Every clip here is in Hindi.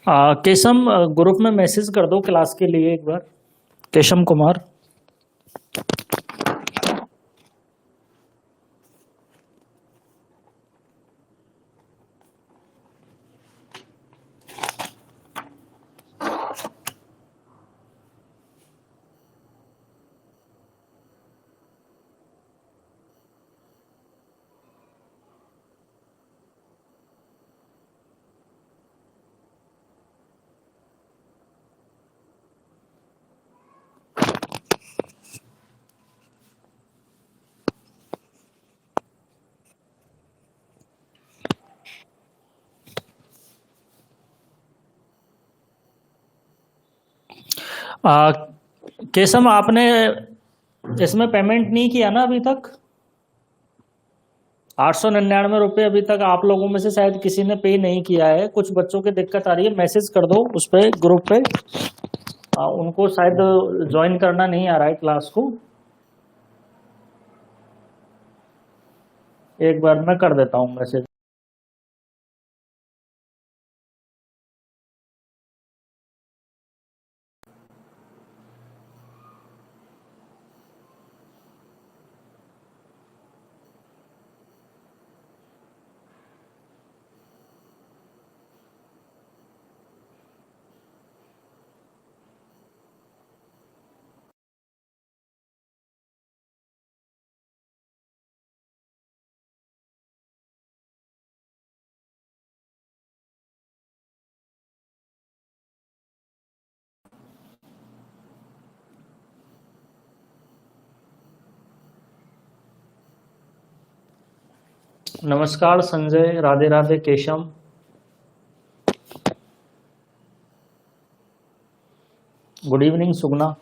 केशम, ग्रुप में मैसेज कर दो क्लास के लिए एक बार। केशम कुमार। केशम, आपने इसमें पेमेंट नहीं किया ना अभी तक? 899 रुपये अभी तक आप लोगों में से शायद किसी ने पे नहीं किया है। कुछ बच्चों की दिक्कत आ रही है, मैसेज कर दो उस पे ग्रुप पे। उनको शायद ज्वाइन करना नहीं आ रहा है क्लास को। एक बार मैं कर देता हूँ मैसेज। नमस्कार संजय, राधे राधे। Kesham, good evening. सुगना,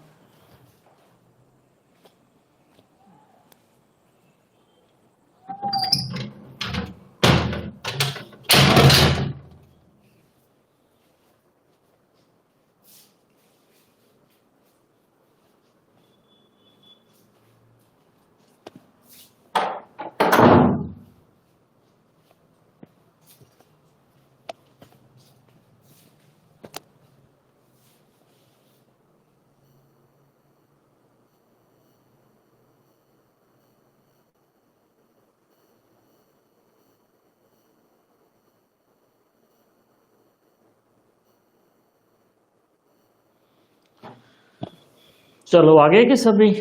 चलो आगे के सभी।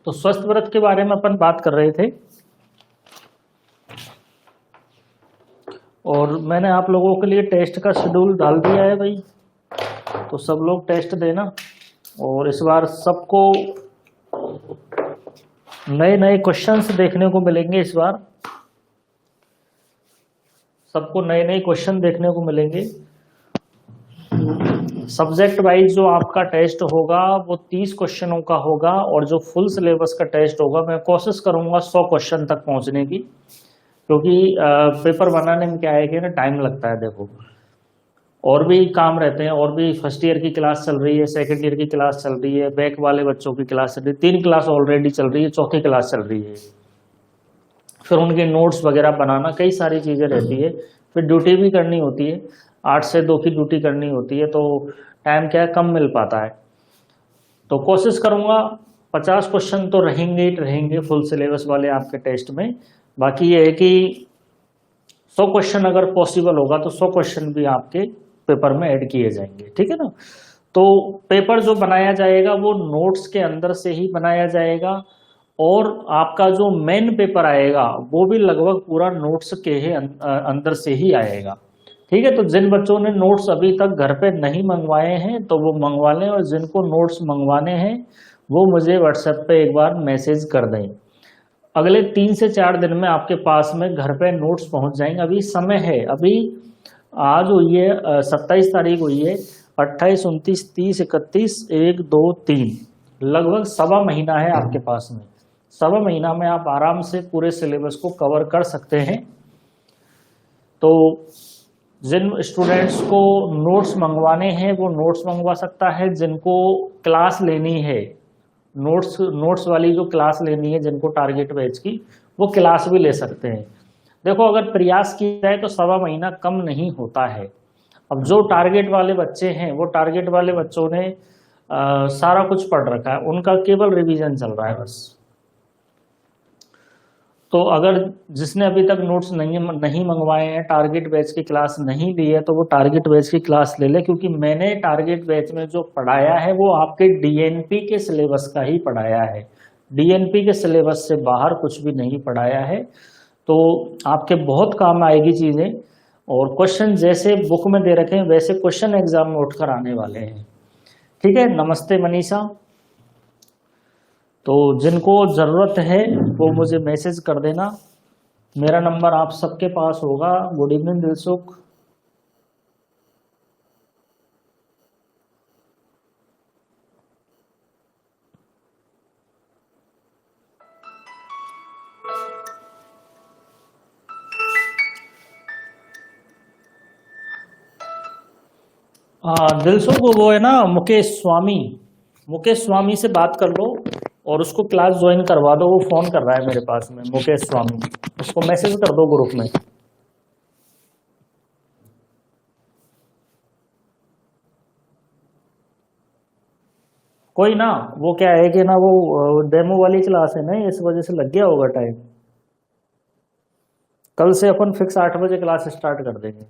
तो स्वस्थ व्रत के बारे में अपन बात कर रहे थे और मैंने आप लोगों के लिए टेस्ट का शेड्यूल डाल दिया है भाई। तो सब लोग टेस्ट देना और इस बार सबको नए नए क्वेश्चंस देखने को मिलेंगे। इस बार सबको नए नए क्वेश्चन देखने को मिलेंगे। सब्जेक्ट वाइज जो आपका टेस्ट होगा वो 30 क्वेश्चनों का होगा और जो फुल सिलेबस का टेस्ट होगा मैं कोशिश करूंगा 100 क्वेश्चन तक पहुंचने की, क्योंकि पेपर बनाने में क्या है कि ना टाइम लगता है। देखो और भी काम रहते हैं, और भी फर्स्ट ईयर की क्लास चल रही है, सेकंड ईयर की क्लास चल रही है, बैक वाले बच्चों की क्लास चल रही है, 3 क्लास ऑलरेडी चल रही है, चौथी क्लास चल रही है। फिर उनके नोट्स वगैरह बनाना, कई सारी चीज़ें रहती है। फिर ड्यूटी भी करनी होती है, 8 से 2 की ड्यूटी करनी होती है, तो टाइम क्या है कम मिल पाता है। तो कोशिश करूँगा 50 क्वेश्चन तो रहेंगे ही रहेंगे फुल सिलेबस वाले आपके टेस्ट में। बाकी ये है कि 100 क्वेश्चन अगर पॉसिबल होगा तो 100 क्वेश्चन भी आपके पेपर में ऐड किए जाएंगे, ठीक है ना। तो पेपर जो बनाया जाएगा वो नोट्स के अंदर से ही बनाया जाएगा और आपका जो मेन पेपर आएगा वो भी लगभग पूरा नोट्स के ही अंदर से ही आएगा, ठीक है। तो जिन बच्चों ने नोट्स अभी तक घर पे नहीं मंगवाए हैं तो वो मंगवा लें, और जिनको नोट्स मंगवाने हैं वो मुझे व्हाट्सएप पे एक बार मैसेज कर दें। अगले 3 से 4 दिन में आपके पास में घर पे नोट्स पहुंच जाएंगे। अभी समय है, अभी आज हुई है 27 तारीख हुई है, 28, 29, 30, 31, 1, 2, 3, लगभग सवा महीना है आपके पास में। सवा महीना में आप आराम से पूरे सिलेबस को कवर कर सकते हैं। तो जिन स्टूडेंट्स को नोट्स मंगवाने हैं वो नोट्स मंगवा सकता है। जिनको क्लास लेनी है, नोट्स वाली जो क्लास लेनी है, जिनको टारगेट बैच की, वो क्लास भी ले सकते हैं। देखो अगर प्रयास किया जाए तो 1.25 महीना कम नहीं होता है। अब जो टारगेट वाले बच्चे हैं वो टारगेट वाले बच्चों ने सारा कुछ पढ़ रखा है, उनका केवल रिवीजन चल रहा है बस। तो अगर जिसने अभी तक नोट्स नहीं मंगवाए हैं, टारगेट बैच की क्लास नहीं ली है, तो वो टारगेट बैच की क्लास ले ले, क्योंकि मैंने टारगेट बैच में जो पढ़ाया है वो आपके डीएनपी के सिलेबस का ही पढ़ाया है। डीएनपी के सिलेबस से बाहर कुछ भी नहीं पढ़ाया है। तो आपके बहुत काम आएगी चीजें, और क्वेश्चन जैसे बुक में दे रखे हैं वैसे क्वेश्चन एग्जाम में उठकर आने वाले हैं। ठीक है, नमस्ते मनीषा। तो जिनको जरूरत है वो मुझे मैसेज कर देना, मेरा नंबर आप सबके पास होगा। Good evening Dilsukh. दिलसुख वो है ना मुकेश स्वामी से बात कर लो और उसको क्लास ज्वाइन करवा दो। वो फोन कर रहा है मेरे पास में, मुकेश स्वामी, उसको मैसेज कर दो ग्रुप में। कोई ना, वो क्या है कि ना वो डेमो वाली क्लास है ना, इस वजह से लग गया होगा टाइम। कल से अपन फिक्स 8 बजे क्लास स्टार्ट कर देंगे।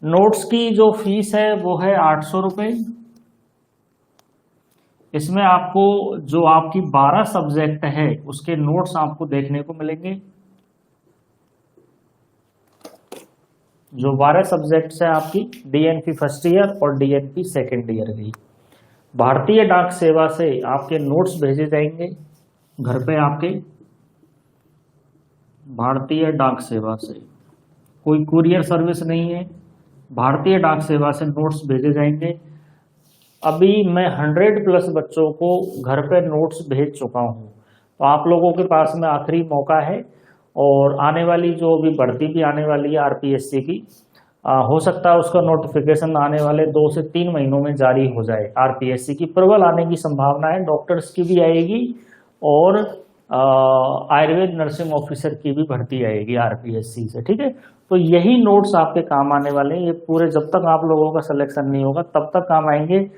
नोट्स की जो फीस है वो है 800 रुपये। इसमें आपको जो आपकी 12 सब्जेक्ट है उसके नोट्स आपको देखने को मिलेंगे। जो 12 सब्जेक्ट्स है आपकी डीएनपी फर्स्ट ईयर और डीएनपी सेकेंड ईयर की, भारतीय डाक सेवा से आपके नोट्स भेजे जाएंगे घर पे आपके। भारतीय डाक सेवा से, कोई कुरियर सर्विस नहीं है, भारतीय डाक सेवा से नोट्स भेजे जाएंगे। अभी मैं 100+ बच्चों को घर पे नोट्स भेज चुका हूं, तो आप लोगों के पास में आखिरी मौका है। और आने वाली जो भी भर्ती भी आने वाली है आरपीएससी की, हो सकता है उसका नोटिफिकेशन आने वाले 2 से 3 महीनों में जारी हो जाए। आरपीएससी की प्रबल आने की संभावना है, डॉक्टर्स की भी आएगी और आयुर्वेद नर्सिंग ऑफिसर की भी भर्ती आएगी आरपीएससी से। ठीक है, तो यही नोट्स आपके काम आने वाले हैं। ये पूरे जब तक आप लोगों का सिलेक्शन नहीं होगा तब तक काम आएंगे,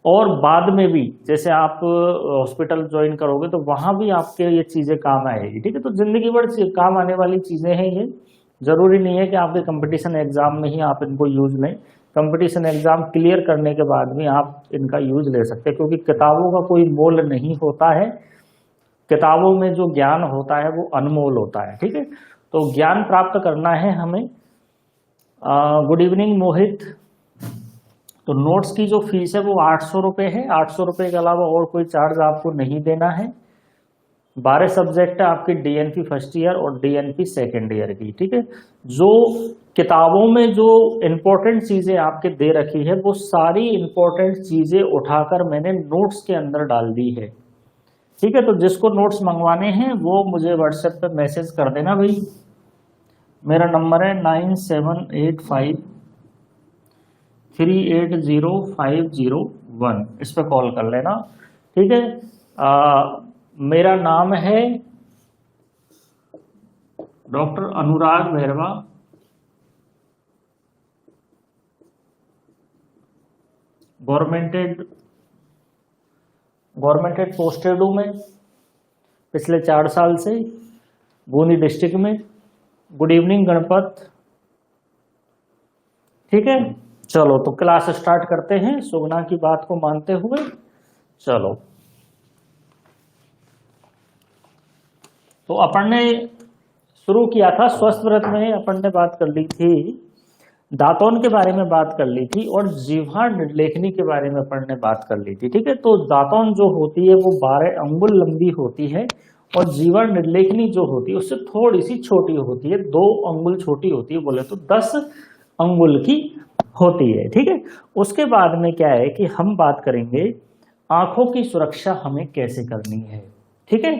और बाद में भी जैसे आप हॉस्पिटल ज्वाइन करोगे तो वहां भी आपके ये चीजें काम आएगी। ठीक है, तो जिंदगी भर काम आने वाली चीजें हैं ये। जरूरी नहीं है कि आपके कंपटीशन एग्जाम में ही आप इनको यूज लें, कंपटीशन एग्जाम क्लियर करने के बाद भी आप इनका यूज ले सकते हैं, क्योंकि किताबों का कोई मोल नहीं होता है। किताबों में जो ज्ञान होता है वो अनमोल होता है। ठीक है, तो ज्ञान प्राप्त करना है हमें। गुड इवनिंग मोहित। तो नोट्स की जो फीस है वो 800 रुपये है। 800 रुपये के अलावा और कोई चार्ज आपको नहीं देना है। 12 सब्जेक्ट है आपकी डीएनपी फर्स्ट ईयर और डीएनपी सेकेंड ईयर की। ठीक है, जो किताबों में जो इंपॉर्टेंट चीजें आपके दे रखी है वो सारी इंपॉर्टेंट चीजें उठाकर मैंने नोट्स के अंदर डाल दी है। ठीक है, तो जिसको नोट्स मंगवाने हैं वो मुझे व्हाट्सएप पे मैसेज कर देना भाई। मेरा नंबर है 9785380501, इस पे कॉल कर लेना। ठीक है, मेरा नाम है डॉक्टर अनुराग भैरवा। गवर्नमेंटेड पोस्टेड हूं मैं पिछले 4 साल से बूंदी डिस्ट्रिक्ट में। Good evening Ganpat. ठीक है, चलो तो क्लास स्टार्ट करते हैं सुगना की बात को मानते हुए। चलो, तो अपन ने शुरू किया था स्वस्थ व्रत में, अपन ने बात कर ली थी दांतों के बारे में, बात कर ली थी, और जीवा निर्लेखनी के बारे में अपन ने बात कर ली थी। ठीक है, तो दांतों जो होती है वो 12 अंगुल लंबी होती है, और जीवा निर्लेखनी जो होती है उससे थोड़ी सी छोटी होती है, 2 अंगुल छोटी होती है, बोले तो 10 अंगुल की होती है। ठीक है, उसके बाद में क्या है कि हम बात करेंगे आंखों की सुरक्षा हमें कैसे करनी है। ठीक है,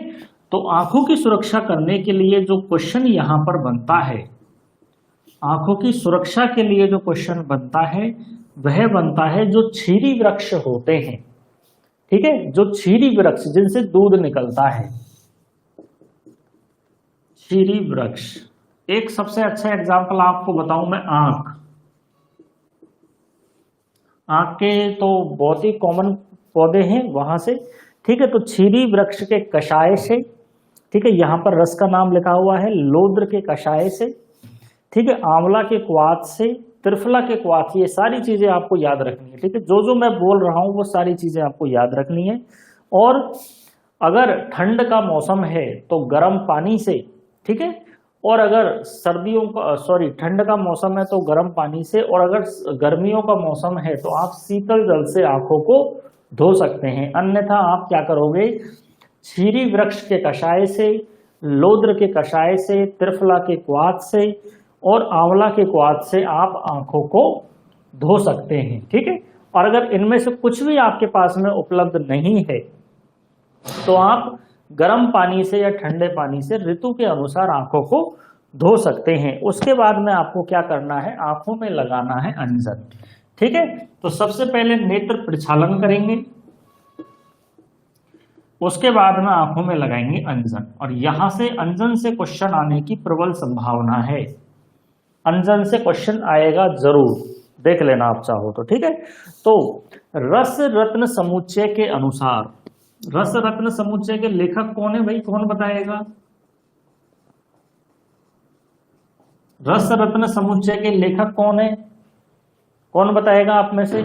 तो आंखों की सुरक्षा करने के लिए जो क्वेश्चन यहां पर बनता है, आंखों की सुरक्षा के लिए जो क्वेश्चन बनता है वह बनता है जो छीरी वृक्ष होते हैं। ठीक है, जो क्षीरी वृक्ष जिनसे दूध निकलता है, क्षीरी वृक्ष। एक सबसे अच्छा एग्जाम्पल आपको बताऊं मैं, आंख। आंख के तो बहुत ही कॉमन पौधे हैं वहां से, ठीक है। तो क्षीरी वृक्ष के कषाय से, ठीक है, यहां पर रस का नाम लिखा हुआ है, लोद्र के कषाय से, ठीक है, आंवला के क्वाथ से, त्रिफला के क्वाथ, ये सारी चीजें आपको याद रखनी है, ठीक है। जो जो मैं बोल रहा हूं वो सारी चीजें आपको याद रखनी है। और अगर ठंड का मौसम है तो गर्म पानी से, ठीक है, और अगर सर्दियों का सॉरी ठंड का मौसम है तो गर्म पानी से, और अगर गर्मियों का मौसम है तो आप शीतल जल से आंखों को धो सकते हैं। अन्यथा आप क्या करोगे, क्षीरी वृक्ष के कषाय से, लोद्र के कषाय से, त्रिफला के क्वाथ से और आंवला के क्वाथ से आप आंखों को धो सकते हैं, ठीक है। और अगर इनमें से कुछ भी आपके पास में उपलब्ध नहीं है तो आप गर्म पानी से या ठंडे पानी से ऋतु के अनुसार आंखों को धो सकते हैं। उसके बाद में आपको क्या करना है, आंखों में लगाना है अंजन, ठीक है। तो सबसे पहले नेत्र प्रक्षालन करेंगे, उसके बाद में आंखों में लगाएंगे अंजन, और यहां से अंजन से क्वेश्चन आने की प्रबल संभावना है। अंजन से क्वेश्चन आएगा जरूर, देख लेना आप चाहो तो, ठीक है। तो रस रत्न समुच्चय के अनुसार, रस रत्न समुच्चय के लेखक कौन है भाई, कौन बताएगा? रस रत्न समुच्चय के लेखक कौन है, कौन बताएगा आप में से?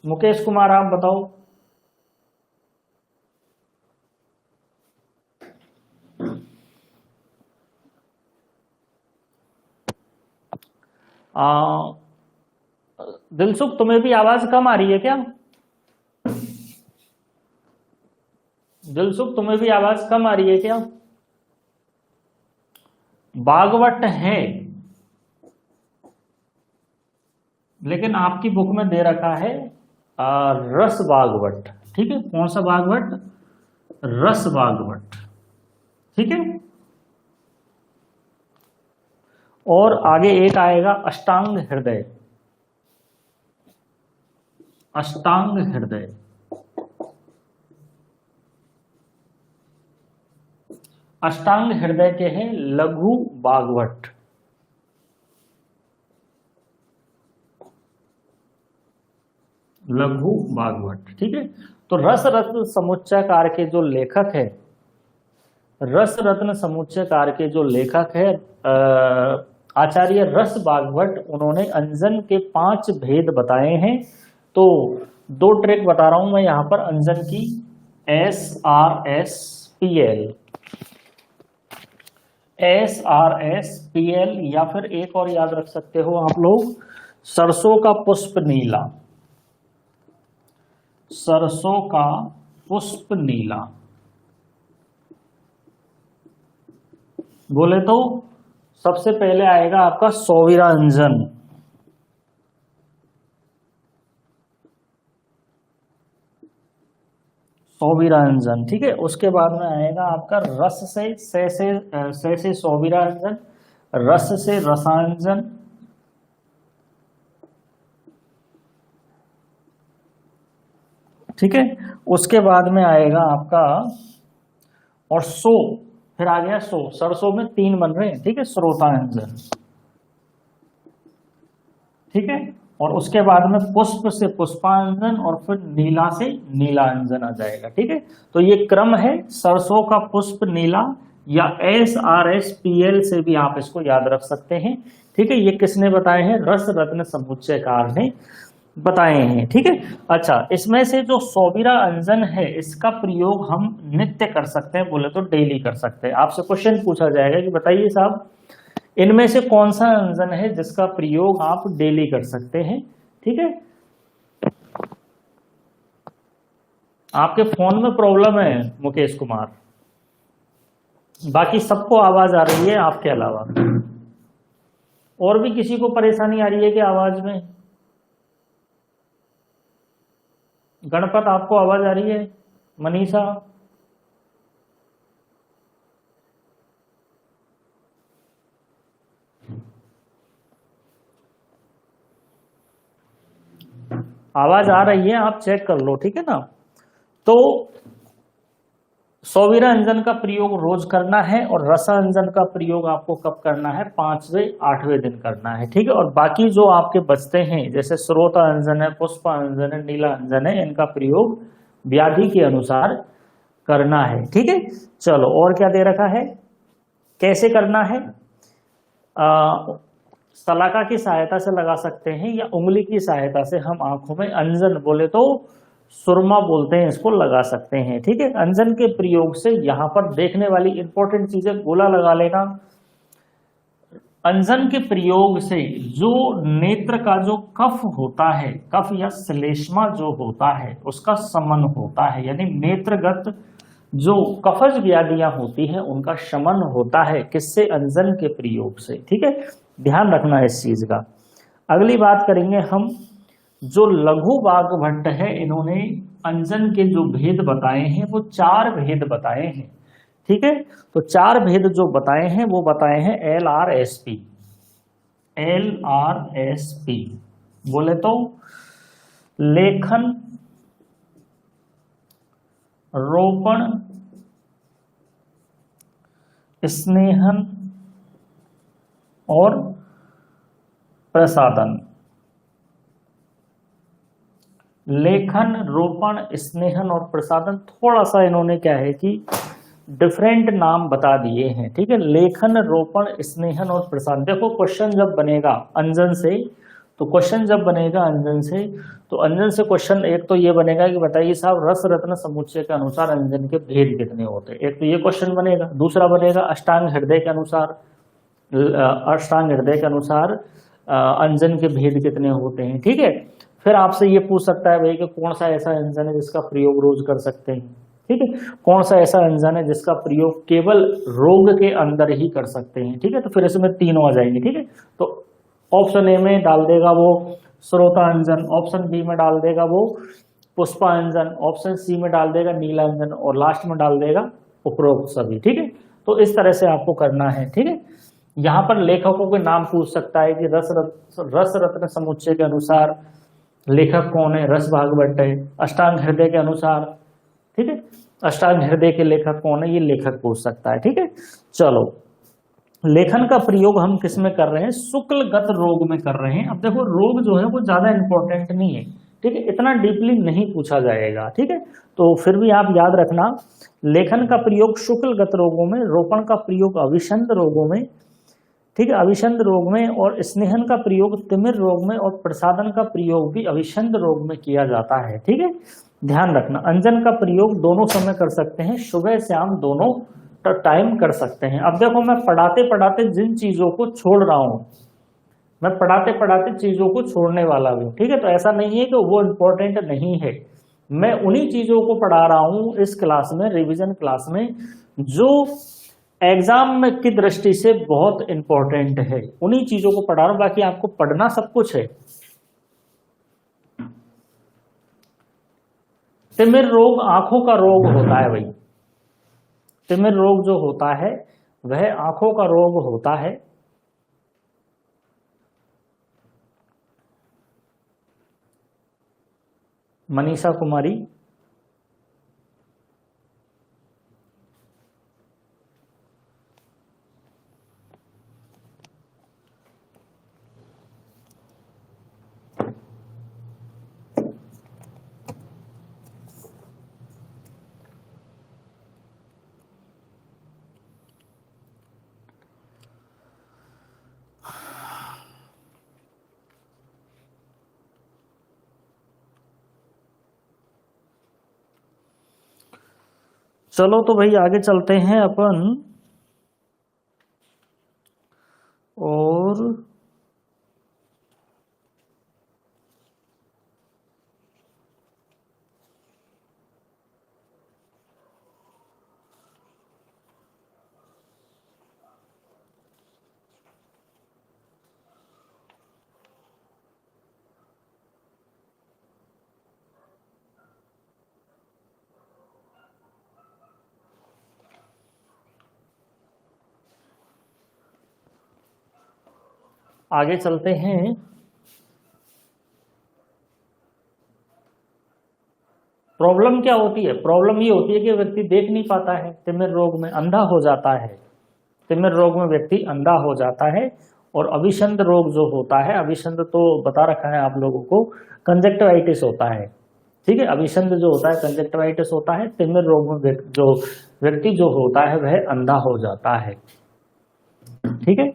मुकेश कुमार, आप बताओ। दिलसुख, तुम्हें भी आवाज कम आ रही है क्या? दिलसुख, तुम्हें भी आवाज कम आ रही है क्या? बागवट है, लेकिन आपकी बुक में दे रखा है रस बागवट, ठीक है। कौन सा बागवट? रस बागवट, ठीक है। और आगे एक आएगा अष्टांग हृदय, अष्टांग हृदय, अष्टांग हृदय के हैं लघु बागवट, लघु बागवट, ठीक है। तो रस रत्न समुच्चयकार के जो लेखक है, रस रत्न समुच्चयकार के जो लेखक है आचार्य रस बागवट, उन्होंने अंजन के 5 भेद बताए हैं। तो 2 ट्रिक बता रहा हूं मैं यहां पर अंजन की, SRSPL, SRSPL, या फिर एक और याद रख सकते हो आप लोग, सरसों का पुष्प नीला, सरसों का पुष्प नीला। बोले तो सबसे पहले आएगा आपका सौवीरा अंजन, सौवीरा अंजन, ठीक है। उसके बाद में आएगा आपका रस से सौवीरा अंजन, रस से रसांजन, ठीक है। उसके बाद में आएगा आपका, और फिर आ गया सरसों में 3 बन रहे हैं, ठीक है, स्रोतांजन, ठीक है। और उसके बाद में पुष्प से पुष्पांजन, और फिर नीला से नीलांजन आ जाएगा, ठीक है। तो ये क्रम है, सरसों का पुष्प नीला, या SRSPL से भी आप इसको याद रख सकते हैं, ठीक है। ये किसने बताए हैं? रस रत्न समुच्चयकार ने बताए हैं, ठीक है। अच्छा, इसमें से जो सौवीरा अंजन है, इसका प्रयोग हम नित्य कर सकते हैं, बोले तो डेली कर सकते हैं। आपसे क्वेश्चन पूछा जाएगा कि बताइए साहब, इनमें से कौन सा अंजन है जिसका प्रयोग आप डेली कर सकते हैं, ठीक है। आपके फोन में प्रॉब्लम है मुकेश कुमार, बाकी सबको आवाज आ रही है आपके अलावा। और भी किसी को परेशानी आ रही है कि आवाज में? गणपत, आपको आवाज आ रही है? मनीषा, आवाज आ रही है? आप चेक कर लो, ठीक है ना। तो सौवीरांजन का प्रयोग रोज करना है और रसांजन का प्रयोग आपको कब करना है, 5वें 8वें दिन करना है, ठीक है। और बाकी जो आपके बचते हैं जैसे स्रोतांजन है, पुष्पांजन है, नीलांजन है, इनका प्रयोग व्याधि के अनुसार करना है, ठीक है। चलो और क्या दे रखा है, कैसे करना है, सलाका की सहायता से लगा सकते हैं या उंगली की सहायता से हम आंखों में अंजन, बोले तो सुरमा बोलते हैं, इसको लगा सकते हैं, ठीक है। अंजन के प्रयोग से यहां पर देखने वाली इंपॉर्टेंट चीजें, गोला लगा लेना। अंजन के प्रयोग से जो नेत्र का जो कफ होता है, कफ या श्लेष्मा जो होता है उसका शमन होता है, यानी नेत्रगत जो कफज व्याधियां होती हैं उनका शमन होता है, किससे, अंजन के प्रयोग से, ठीक है। ध्यान रखना है इस चीज का। अगली बात करेंगे हम, जो लघु वाग्भट्ट है इन्होंने अंजन के जो भेद बताए हैं वो 4 भेद बताए हैं, ठीक है। तो 4 भेद जो बताए हैं वो बताए हैं LRSP। LRSP बोले तो लेखन, रोपण, स्नेहन और प्रसादन। लेखन, रोपण, स्नेहन और प्रसादन, थोड़ा सा इन्होंने क्या है कि डिफरेंट नाम बता दिए हैं, ठीक है। लेखन, रोपण, स्नेहन और प्रसादन। देखो क्वेश्चन जब बनेगा अंजन से, तो क्वेश्चन जब बनेगा अंजन से, तो अंजन से क्वेश्चन एक तो ये बनेगा कि बताइए साहब रस रत्न समुच्चय के अनुसार अंजन के भेद कितने होते हैं, एक तो ये क्वेश्चन बनेगा। दूसरा बनेगा अष्टांग हृदय के अनुसार, अष्टांग हृदय के अनुसार अंजन के भेद कितने होते हैं, ठीक है। फिर आपसे ये पूछ सकता है भाई कि कौन सा ऐसा अंजन है जिसका प्रयोग रोज कर सकते हैं, ठीक है। कौन सा ऐसा अंजन है जिसका प्रयोग केवल रोग के अंदर ही कर सकते हैं, ठीक है। तो फिर इसमें तीनों आ जाएंगे, ठीक है। तो ऑप्शन ए में डाल देगा वो स्रोतांजन, ऑप्शन बी में डाल देगा वो पुष्पांजन, ऑप्शन सी में डाल देगा नीलांजन और लास्ट में डाल देगा उपरोक्त सभी, ठीक है। तो इस तरह से आपको करना है, ठीक है। यहाँ पर लेखकों के नाम पूछ सकता है कि रस रत्न समुच्चय के अनुसार लेखक कौन है, रस भागवत है। अष्टांग हृदय के अनुसार, ठीक है, अष्टांग हृदय के लेखक कौन है, ये लेखक पूछ सकता है, ठीक है। चलो लेखन का प्रयोग हम किस में कर रहे हैं, शुक्लगत रोग में कर रहे हैं। अब देखो रोग जो है वो ज्यादा इंपॉर्टेंट नहीं है, ठीक है, इतना डीपली नहीं पूछा जाएगा, ठीक है। तो फिर भी आप याद रखना, लेखन का प्रयोग शुक्लगत रोगों में, रोपण का प्रयोग अविषंद रोगों में, ठीक है, अविषंद रोग में, और स्नेहन का प्रयोग तिमिर रोग में, और प्रसादन का प्रयोग भी अविषंद रोग में किया जाता है, ठीक है। ध्यान रखना अंजन का प्रयोग दोनों समय कर सकते हैं, सुबह शाम दोनों टाइम कर सकते हैं। अब देखो मैं पढ़ाते पढ़ाते जिन चीजों को छोड़ रहा हूं, मैं पढ़ाते पढ़ाते चीजों को छोड़ने वाला भी हूं, ठीक है। तो ऐसा नहीं है कि वो इंपॉर्टेंट नहीं है, मैं उन्हीं चीजों को पढ़ा रहा हूं इस क्लास में, रिवीजन क्लास में, जो एग्जाम में की दृष्टि से बहुत इंपॉर्टेंट है, उन्हीं चीजों को पढ़ा रहा हूं। बाकी आपको पढ़ना सब कुछ है। तिमिर रोग आंखों का रोग होता है भाई, तिमिर रोग जो होता है वह आंखों का रोग होता है। मनीषा कुमारी, चलो तो भाई आगे चलते हैं अपन, और आगे चलते हैं। प्रॉब्लम क्या होती है? प्रॉब्लम ये होती है कि व्यक्ति देख नहीं पाता है, तिमिर रोग में अंधा हो जाता है। तिमिर रोग में व्यक्ति अंधा हो जाता है। और अभिसंध रोग जो होता है, अभिसंध तो बता रखा है आप लोगों को, कंजक्टिवाइटिस होता है। ठीक है, अभिसंध जो होता है कंजक्टिवाइटिस होता है। तिमिर रोग में जो व्यक्ति जो होता है वह अंधा हो जाता है। ठीक है,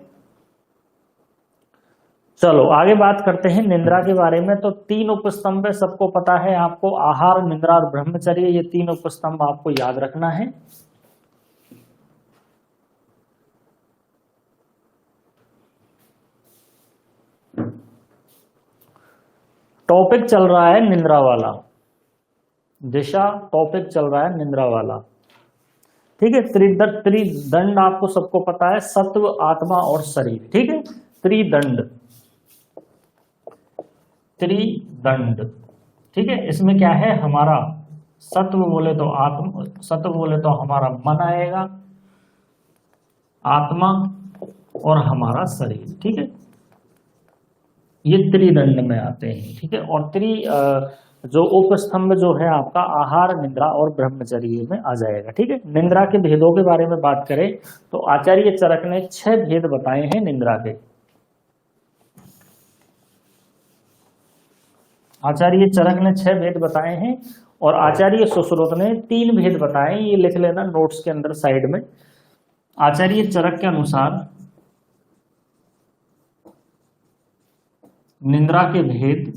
चलो आगे बात करते हैं निद्रा के बारे में। तो 3 उपस्तंभ सबको पता है आपको, आहार, निद्रा और ब्रह्मचर्य, ये 3 उपस्तंभ आपको याद रखना है। टॉपिक चल रहा है निद्रा वाला, दिशा टॉपिक चल रहा है निद्रा वाला। ठीक है, त्रिदंड आपको सबको पता है, सत्व, आत्मा और शरीर। ठीक है, त्रिदंड, त्रिदंड। ठीक है, इसमें क्या है, हमारा सत्व बोले तो आत्मा, सत्व बोले तो हमारा मन आएगा, आत्मा और हमारा शरीर। ठीक है, ये त्रिदंड में आते हैं। ठीक है, और जो उपस्तंभ जो है आपका आहार, निद्रा और ब्रह्मचर्य में आ जाएगा। ठीक है, निद्रा के भेदों के बारे में बात करें तो आचार्य चरक ने 6 भेद बताए हैं निद्रा के। आचार्य चरक ने 6 भेद बताए हैं और आचार्य सुश्रुत ने 3 भेद बताए। ये लिख लेना नोट्स के अंदर साइड में। आचार्य चरक के अनुसार निद्रा के भेद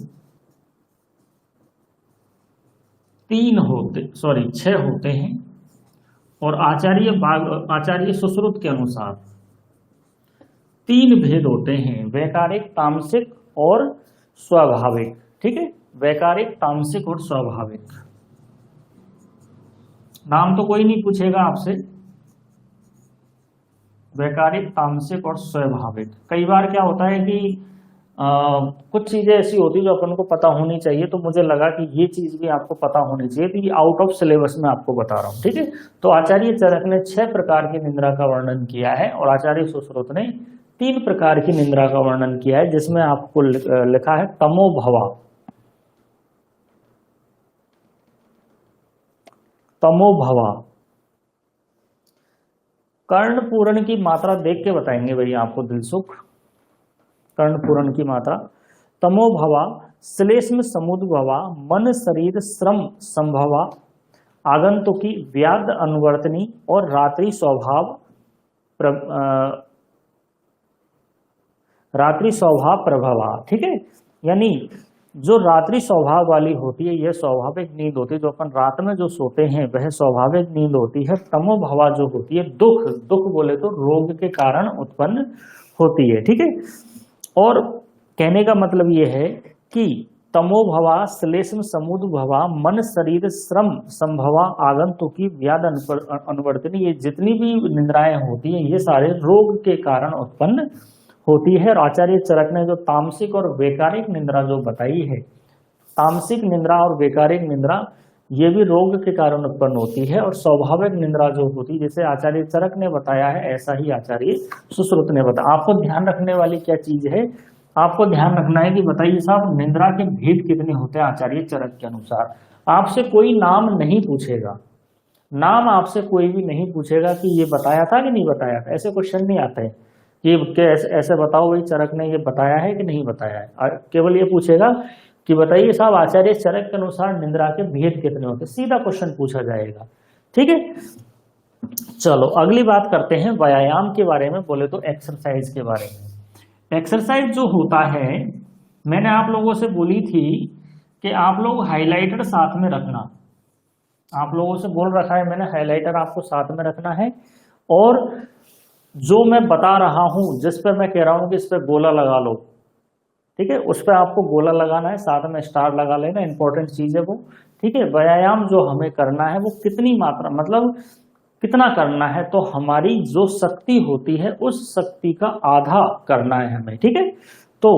6 होते हैं और आचार्य सुश्रुत के अनुसार 3 भेद होते हैं, वैकारिक, तामसिक और स्वाभाविक। ठीक है, वैकारिक, तामसिक और स्वाभाविक। नाम तो कोई नहीं पूछेगा आपसे, वैकारिक, तामसिक और स्वाभाविक। कई बार क्या होता है कि कुछ चीजें ऐसी होती जो अपन को पता होनी चाहिए, तो मुझे लगा कि ये चीज भी आपको पता होनी चाहिए, तो ये आउट ऑफ सिलेबस में आपको बता रहा हूं। ठीक है, तो आचार्य चरक ने 6 प्रकार की निद्रा का वर्णन किया है और आचार्य सुश्रुत ने 3 प्रकार की निद्रा का वर्णन किया है, जिसमें आपको लिखा है तमोभवा। तमोभवा, कर्ण पूरण की मात्रा देख के बताएंगे भैया आपको दिलसुख, कर्ण पूरण की मात्रा। तमोभवा, श्लेष्म समुद्भवा, मन शरीर श्रम संभवा, आगंतुकी, व्याध अनुवर्तनी और रात्रि स्वभाव प्रभवा। ठीक है, यानी जो रात्रि स्वभाव वाली होती है, यह स्वाभाविक नींद होती है, जो अपन रात में जो सोते हैं वह स्वाभाविक नींद होती है। तमोभवा जो होती है, दुख बोले तो रोग के कारण उत्पन्न होती है। ठीक है, और कहने का मतलब यह है कि तमोभवा, श्लेष्म समुद्भवा, मन शरीर श्रम संभवा, आगंतुकी, व्याध अनुवर्तनी, ये जितनी भी निद्राएं होती हैं ये सारे रोग के कारण उत्पन्न होती है। और आचार्य चरक ने जो तामसिक और वैकारिक निद्रा जो बताई है, तामसिक निद्रा और वैकारिक निद्रा ये भी रोग के कारण उत्पन्न होती है। और स्वाभाविक निद्रा जो होती है, जैसे आचार्य चरक ने बताया है ऐसा ही आचार्य सुश्रुत ने बताया। आपको ध्यान रखने वाली क्या चीज है, आपको ध्यान रखना है कि बताइए साहब निद्रा के भेद कितने होते हैं आचार्य चरक के अनुसार। आपसे कोई नाम नहीं पूछेगा, नाम आपसे कोई भी नहीं पूछेगा कि ये बताया था कि नहीं बताया था, ऐसे क्वेश्चन नहीं आते हैं कि ऐसे बताओ भाई चरक ने ये बताया है कि नहीं बताया है। केवल ये पूछेगा कि बताइए साहब आचार्य चरक के अनुसार निद्रा के भेद कितने होते हैं, सीधा क्वेश्चन पूछा जाएगा। ठीक है, चलो अगली बात करते हैं व्यायाम के बारे में, बोले तो एक्सरसाइज के बारे में। एक्सरसाइज जो होता है, मैंने आप लोगों से बोली थी कि आप लोग हाइलाइटर साथ में रखना, आप लोगों से बोल रखा है मैंने हाइलाइटर आपको साथ में रखना है। और जो मैं बता रहा हूं, जिस पर मैं कह रहा हूं कि इस पर गोला लगा लो, ठीक है, उस पर आपको गोला लगाना है, साथ में स्टार लगा लेना, इंपॉर्टेंट चीज है वो। ठीक है, व्यायाम जो हमें करना है वो कितनी मात्रा, मतलब कितना करना है, तो हमारी जो शक्ति होती है उस शक्ति का आधा करना है हमें। ठीक है, तो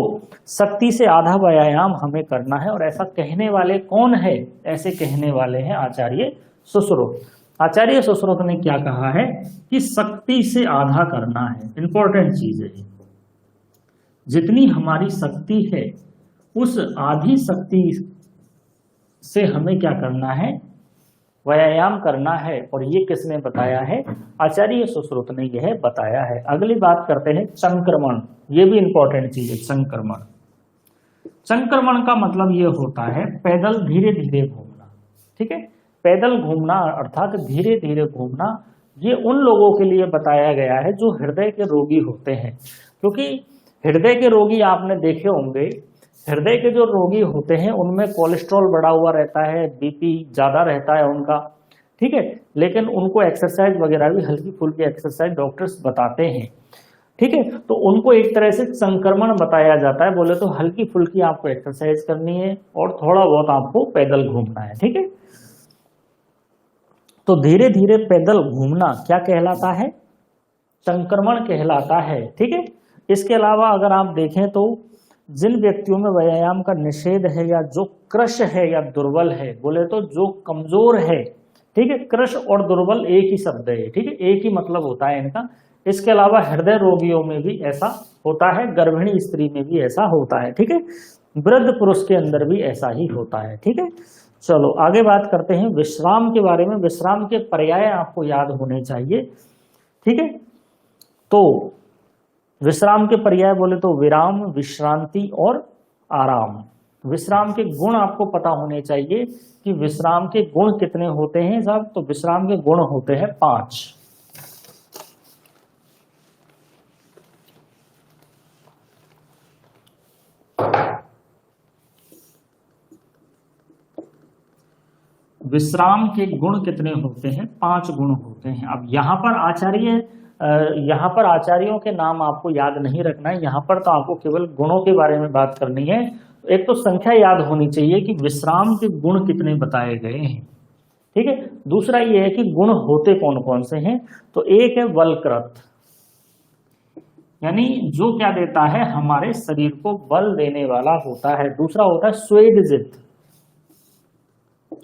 शक्ति से आधा व्यायाम हमें करना है। और ऐसा कहने वाले कौन है, ऐसे कहने वाले हैं आचार्य सुश्रुत। आचार्य सुश्रुत ने क्या कहा है कि शक्ति से आधा करना है, इंपॉर्टेंट चीज है। जितनी हमारी शक्ति है उस आधी शक्ति से हमें क्या करना है, व्यायाम करना है। और ये किसने बताया है, आचार्य सुश्रुत ने यह बताया है। अगली बात करते हैं संक्रमण, ये भी इंपॉर्टेंट चीज है। संक्रमण, संक्रमण का मतलब ये होता है पैदल धीरे धीरे घूमना, ठीक है। पैदल घूमना अर्थात धीरे धीरे घूमना, ये उन लोगों के लिए बताया गया है जो हृदय के रोगी होते हैं। क्योंकि हृदय के रोगी आपने देखे होंगे, हृदय के जो रोगी होते हैं उनमें कोलेस्ट्रॉल बढ़ा हुआ रहता है, बीपी ज्यादा रहता है उनका, ठीक है। लेकिन उनको एक्सरसाइज वगैरह भी, हल्की फुल्की एक्सरसाइज डॉक्टर्स बताते हैं, ठीक है। तो उनको एक तरह से संक्रमण बताया जाता है। बोले तो हल्की फुल्की आपको एक्सरसाइज करनी है और थोड़ा बहुत आपको पैदल घूमना है, ठीक है। तो धीरे धीरे पैदल घूमना क्या कहलाता है, संक्रमण कहलाता है, ठीक है। इसके अलावा अगर आप देखें तो जिन व्यक्तियों में व्यायाम का निषेध है या जो कृश है या दुर्बल है, बोले तो जो कमजोर है, ठीक है। कृश और दुर्बल एक ही शब्द है, ठीक है, एक ही मतलब होता है इनका। इसके अलावा हृदय रोगियों में भी ऐसा होता है, गर्भिणी स्त्री में भी ऐसा होता है, ठीक है। वृद्ध पुरुष के अंदर भी ऐसा ही होता है, ठीक है। चलो आगे बात करते हैं विश्राम के बारे में। विश्राम के पर्याय आपको याद होने चाहिए, ठीक है। तो विश्राम के पर्याय बोले तो विराम, विश्रांति और आराम। विश्राम के गुण आपको पता होने चाहिए कि विश्राम के गुण कितने होते हैं साहब। तो विश्राम के गुण होते हैं 5। विश्राम के गुण कितने होते हैं, 5 गुण होते हैं। अब यहाँ पर आचार्यों के नाम आपको याद नहीं रखना है, यहाँ पर तो आपको केवल गुणों के बारे में बात करनी है। एक तो संख्या याद होनी चाहिए कि विश्राम के गुण कितने बताए गए हैं, ठीक है। दूसरा ये है कि गुण होते कौन कौन से हैं। तो एक है बलकृत, यानी जो क्या देता है, हमारे शरीर को बल देने वाला होता है। दूसरा होता है स्वेदजित।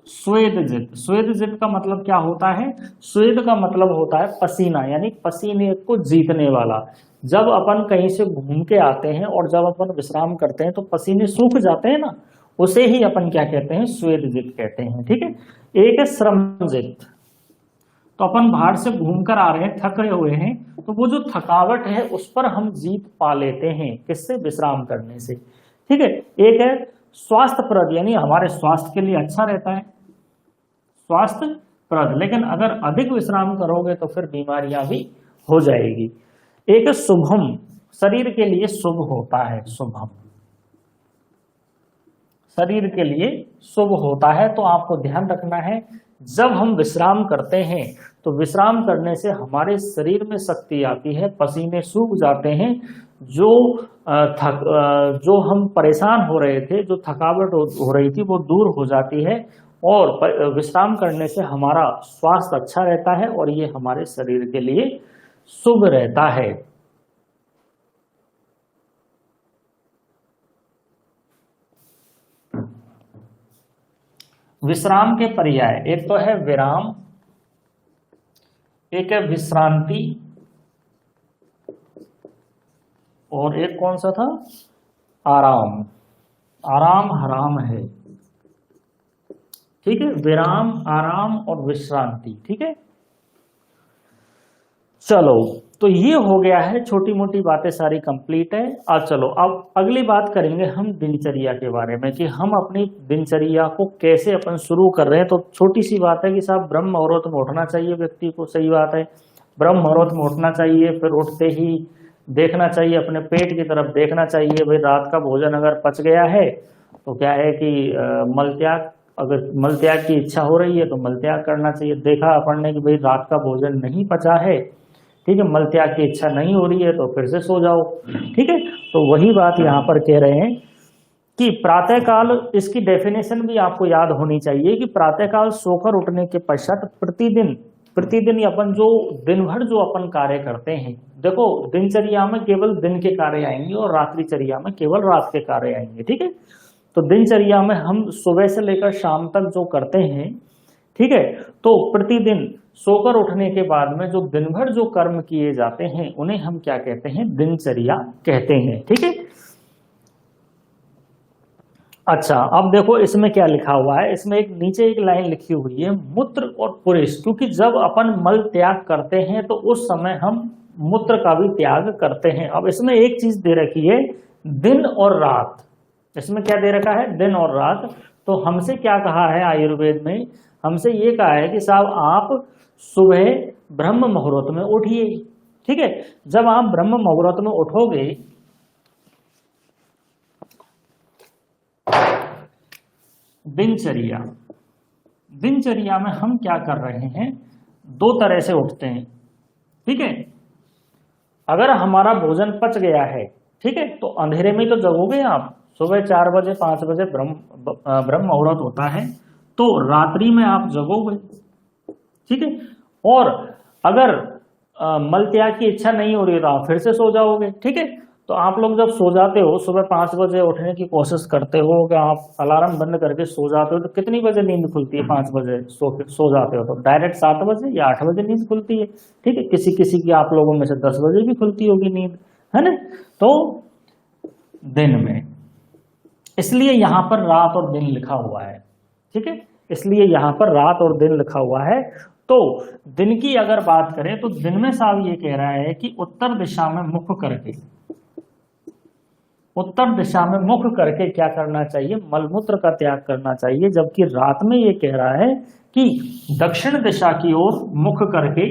स्वेदजित, स्वेदजित का मतलब क्या होता है, स्वेद का मतलब होता है पसीना, यानी पसीने को जीतने वाला। जब अपन कहीं से घूम के आते हैं और जब अपन विश्राम करते हैं तो पसीने सूख जाते हैं ना, उसे ही अपन क्या कहते हैं, स्वेदजित कहते हैं, ठीक है। एक है श्रमजित। तो अपन बाहर से घूमकर आ रहे हैं, थके हुए हैं, तो वो जो थकावट है उस पर हम जीत पा लेते हैं, किससे, विश्राम करने से, ठीक है। एक है स्वास्थ्यप्रद, यानी हमारे स्वास्थ्य के लिए अच्छा रहता है, स्वास्थ्यप्रद। लेकिन अगर अधिक विश्राम करोगे तो फिर बीमारियां भी हो जाएगी। एक है शुभम, शरीर के लिए शुभ होता है, शुभम, शरीर के लिए शुभ होता है। तो आपको ध्यान रखना है, जब हम विश्राम करते हैं तो विश्राम करने से हमारे शरीर में शक्ति आती है, पसीने सूख जाते हैं, जो हम परेशान हो रहे थे, जो थकावट हो रही थी वो दूर हो जाती है। और विश्राम करने से हमारा स्वास्थ्य अच्छा रहता है और ये हमारे शरीर के लिए शुभ रहता है। विश्राम के पर्याय, एक तो है विराम, एक है विश्रांति, और एक कौन सा था, आराम। आराम हराम है, ठीक है। विराम, आराम और विश्रांति, ठीक है। चलो तो ये हो गया है, छोटी मोटी बातें सारी कंप्लीट है। अब चलो अब अगली बात करेंगे हम दिनचर्या के बारे में, कि हम अपनी दिनचर्या को कैसे अपन शुरू कर रहे हैं। तो छोटी सी बात है कि साहब ब्रह्म मुहूर्त में उठना चाहिए व्यक्ति को, सही बात है, ब्रह्म मुहूर्त में उठना चाहिए। फिर उठते ही देखना चाहिए, अपने पेट की तरफ देखना चाहिए, भाई रात का भोजन अगर पच गया है तो क्या है कि मलत्याग, अगर मलत्याग की इच्छा हो रही है तो मलत्याग करना चाहिए। देखा अपन ने कि भाई रात का भोजन नहीं पचा है, ठीक है, मलत्याग की इच्छा नहीं हो रही है तो फिर से सो जाओ, ठीक है। तो वही बात यहाँ पर कह रहे हैं कि प्रातःकाल, इसकी डेफिनेशन भी आपको याद होनी चाहिए कि प्रातःकाल सोकर उठने के पश्चात प्रतिदिन अपन जो दिन भर जो अपन कार्य करते हैं, देखो दिनचर्या में केवल दिन के कार्य आएंगे और रात्रिचर्या में केवल रात के कार्य आएंगे, ठीक है। तो दिनचर्या में हम सुबह से लेकर शाम तक जो करते हैं, ठीक है, तो प्रतिदिन सोकर उठने के बाद में जो दिन भर जो कर्म किए जाते हैं उन्हें हम क्या कहते हैं, दिनचर्या कहते हैं, ठीक है। अच्छा, अब देखो इसमें क्या लिखा हुआ है, इसमें एक नीचे एक लाइन लिखी हुई है, मूत्र और पुरुष, क्योंकि जब अपन मल त्याग करते हैं तो उस समय हम मूत्र का भी त्याग करते हैं। अब इसमें एक चीज दे रखी है, दिन और रात। इसमें क्या दे रखा है, दिन और रात। तो हमसे क्या कहा है आयुर्वेद में, हमसे ये कहा है कि साहब आप सुबह ब्रह्म मुहूर्त में उठिए। ठीक है, जब आप ब्रह्म मुहूर्त में उठोगे, दिनचर्या, दिनचर्या में हम क्या कर रहे हैं, दो तरह से उठते हैं। ठीक है, अगर हमारा भोजन पच गया है, ठीक है, तो अंधेरे में तो जगोगे आप, सुबह 4 बजे 5 बजे ब्रह्म मुहूर्त होता है, तो रात्रि में आप जगोगे। ठीक है, और अगर मल त्याग की इच्छा नहीं हो रही तो आप फिर से सो जाओगे। ठीक है, तो आप लोग जब सो जाते हो, सुबह 5 बजे उठने की कोशिश करते हो, कि आप अलार्म बंद करके सो जाते हो, तो कितनी बजे नींद खुलती है? 5 बजे सो जाते हो तो डायरेक्ट 7 बजे या 8 बजे नींद खुलती है। ठीक है, किसी किसी की आप लोगों में से 10 बजे भी खुलती होगी नींद, है ना? तो दिन में, इसलिए यहां पर रात और दिन लिखा हुआ है। ठीक है, इसलिए यहां पर रात और दिन लिखा हुआ है। तो दिन की अगर बात करें तो दिन में साहब ये कह रहा है कि उत्तर दिशा में मुख करके, उत्तर दिशा में मुख करके क्या करना चाहिए, मलमूत्र का त्याग करना चाहिए। जबकि रात में ये कह रहा है कि दक्षिण दिशा की ओर मुख करके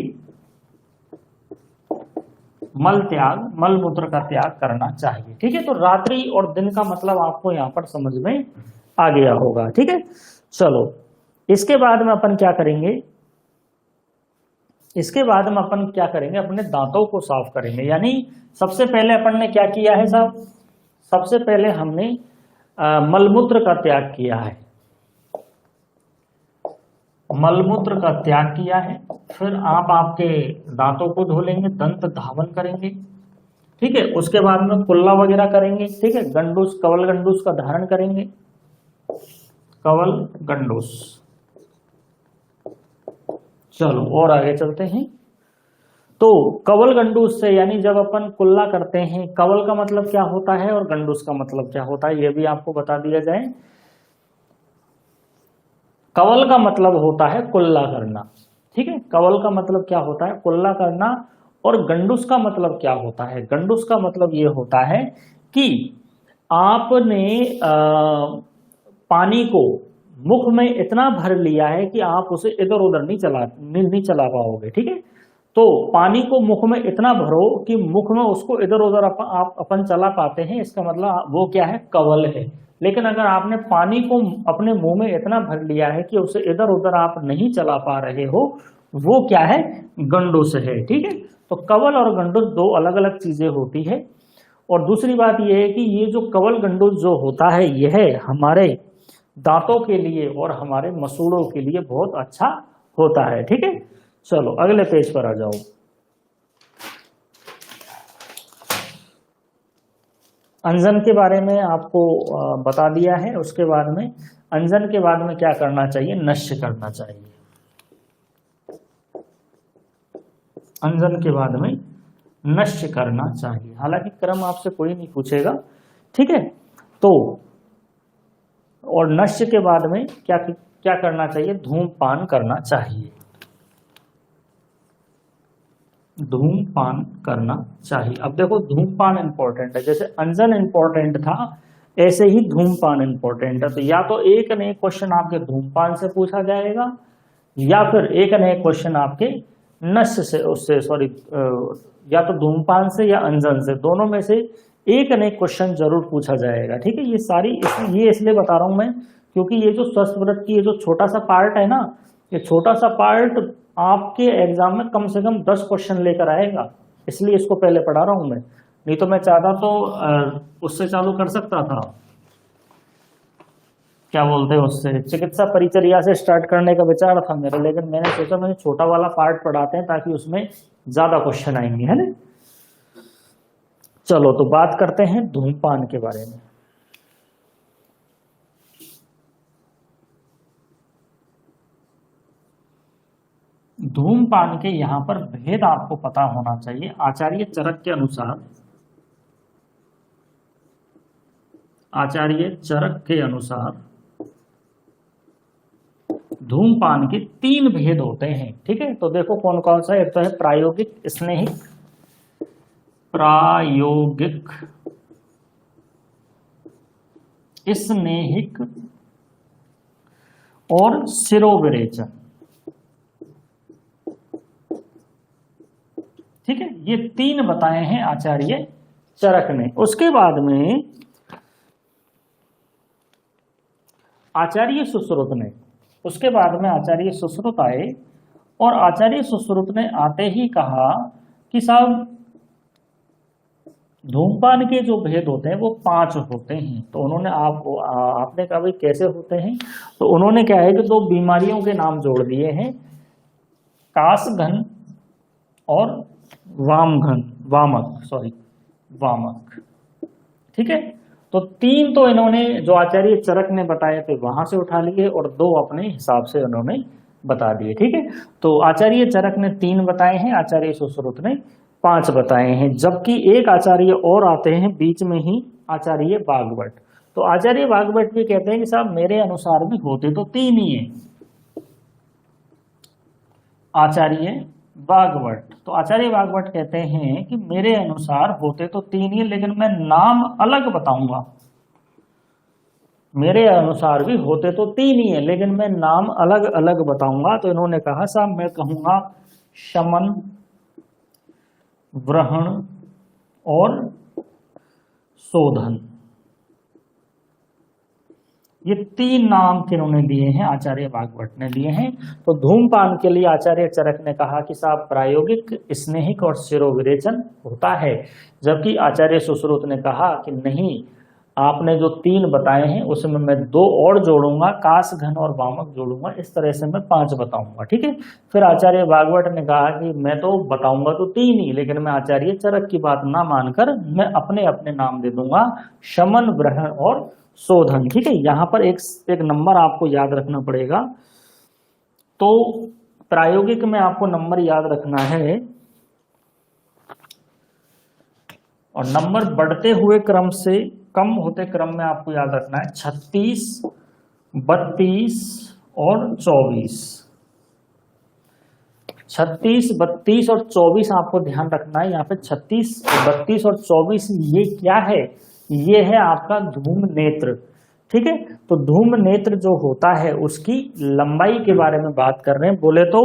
मल त्याग, मलमूत्र का त्याग करना चाहिए। ठीक है, तो रात्रि और दिन का मतलब आपको यहां पर समझ में आ गया होगा। ठीक है, चलो इसके बाद में अपन क्या करेंगे, इसके बाद में अपन क्या करेंगे, अपने दांतों को साफ करेंगे। यानी सबसे पहले अपन ने क्या किया है साहब, सबसे पहले हमने मलमूत्र का त्याग किया है, मलमूत्र का त्याग किया है। फिर आप आपके दांतों को धो लेंगे, दंत धावन करेंगे। ठीक है, उसके बाद में कुल्ला वगैरह करेंगे। ठीक है, गंडूस, कवल गंडूस का धारण करेंगे, कवल गंडूस। चलो और आगे चलते हैं। तो कवल गंडूस से, यानी जब अपन कुल्ला करते हैं, कवल का मतलब क्या होता है और गंडूस का मतलब क्या होता है, यह भी आपको बता दिया जाए। कवल का मतलब होता है कुल्ला करना। ठीक है, कवल का मतलब क्या होता है, कुल्ला करना। और गंडूस का मतलब क्या होता है, गंडूस का मतलब ये होता है कि आपने पानी को मुख में इतना भर लिया है कि आप उसे इधर उधर नहीं चला पाओगे। ठीक है, तो पानी को मुख में इतना भरो कि मुख में उसको इधर उधर आप अपन चला पाते हैं, इसका मतलब वो क्या है, कवल है। लेकिन अगर आपने पानी को अपने मुंह में इतना भर लिया है कि उसे इधर उधर आप नहीं चला पा रहे हो, वो क्या है, गंडूस है। ठीक है, तो कवल और गंडूस दो अलग अलग चीजें होती है। और दूसरी बात यह है कि ये जो कवल गंडूस जो होता है, यह हमारे दांतों के लिए और हमारे मसूड़ों के लिए बहुत अच्छा होता है। ठीक है, चलो अगले पेज पर आ जाओ। अंजन के बारे में आपको बता दिया है। उसके बाद में अंजन के बाद में क्या करना चाहिए, नश्य करना चाहिए। अंजन के बाद में नश्य करना चाहिए। हालांकि क्रम आपसे कोई नहीं पूछेगा। ठीक है, तो और नश्य के बाद में क्या क्या करना चाहिए, धूमपान करना चाहिए, धूमपान करना चाहिए। अब देखो धूमपान इंपॉर्टेंट है, जैसे अंजन इंपॉर्टेंट था ऐसे ही धूमपान इंपॉर्टेंट है। तो या तो एक न एक क्वेश्चन आपके धूमपान से पूछा जाएगा, या फिर एक न एक क्वेश्चन आपके नश्य से, उससे सॉरी, या तो धूमपान से या अंजन से, दोनों में से एक न एक क्वेश्चन जरूर पूछा जाएगा। ठीक है, ये सारी ये इसलिए बता रहा हूं मैं, क्योंकि ये जो स्वस्थ व्रत की ये जो छोटा सा पार्ट है ना, ये छोटा सा पार्ट आपके एग्जाम में कम से कम 10 क्वेश्चन लेकर आएगा, इसलिए इसको पहले पढ़ा रहा हूं मैं। नहीं तो मैं चाहता तो उससे चालू कर सकता था, क्या बोलते हैं उससे, चिकित्सा परिचर्या से स्टार्ट करने का विचार था मेरा, लेकिन मैंने सोचा मैंने छोटा वाला पार्ट पढ़ाते हैं ताकि उसमें ज्यादा क्वेश्चन आएंगे, है ना। चलो तो बात करते हैं धूमपान के बारे में। धूमपान के यहां पर भेद आपको पता होना चाहिए। आचार्य चरक के अनुसार आचार्य चरक के अनुसार धूमपान के 3 भेद होते हैं। ठीक है, तो देखो कौन कौन सा। एक तो है प्रायोगिक स्नेहिक, प्रायोगिक स्नेहिक और शिरोविरेचन। ठीक है, ये 3 बताए हैं आचार्य चरक ने। उसके बाद में आचार्य सुश्रुत ने, उसके बाद में आचार्य सुश्रुत आए और आचार्य सुश्रुत ने आते ही कहा कि साहब धूमपान के जो भेद होते हैं वो 5 होते हैं। तो उन्होंने आपने कहा भाई कैसे होते हैं, तो उन्होंने क्या है कि 2 बीमारियों के नाम जोड़ दिए हैं, कासघन और वामक। ठीक है, तो 3 तो इन्होंने जो आचार्य चरक ने बताए थे वहां से उठा लिए और 2 अपने हिसाब से उन्होंने बता दिए। ठीक है, तो आचार्य चरक ने 3 बताए हैं, आचार्य सुश्रुत ने 5 बताए हैं। जबकि एक आचार्य और आते हैं बीच में ही, आचार्य वाग्भट। तो आचार्य वाग्भट भी कहते हैं कि साहब मेरे अनुसार भी होते तो 3 ही है। आचार्य वाग्भट, तो आचार्य वाग्भट कहते हैं कि मेरे अनुसार होते तो 3 ही, लेकिन मैं नाम अलग बताऊंगा। मेरे अनुसार भी होते तो 3 ही है, लेकिन मैं नाम अलग अलग बताऊंगा। तो इन्होंने कहा साहब मैं कहूंगा शमन, व्रण और शोधन। ये 3 नाम किन्होंने दिए हैं, आचार्य वाग्भट ने दिए हैं। तो धूमपान के लिए आचार्य चरक ने कहा कि साहब प्रायोगिक स्नेहिक और शिरोविरेचन होता है, जबकि आचार्य सुश्रुत ने कहा कि नहीं, आपने जो 3 बताए हैं उसमें मैं 2 और जोड़ूंगा, कासघन और वामक जोड़ूंगा, इस तरह से मैं 5 बताऊंगा। ठीक है, फिर आचार्य वाग्भट ने कहा कि मैं तो बताऊंगा तो 3 ही, लेकिन मैं आचार्य चरक की बात ना मानकर मैं अपने अपने नाम दे दूंगा, शमन, ग्रहण और शोधन। ठीक है, यहां पर एक नंबर आपको याद रखना पड़ेगा। तो प्रायोगिक में आपको नंबर याद रखना है और नंबर बढ़ते हुए क्रम से कम होते क्रम में आपको याद रखना है 36, 32 और 24। 36, 32 और 24 आपको ध्यान रखना है। यहाँ पे 36, 32 और 24 ये क्या है, ये है आपका धूम नेत्र। ठीक है, तो धूम नेत्र जो होता है उसकी लंबाई के बारे में बात कर रहे हैं। बोले तो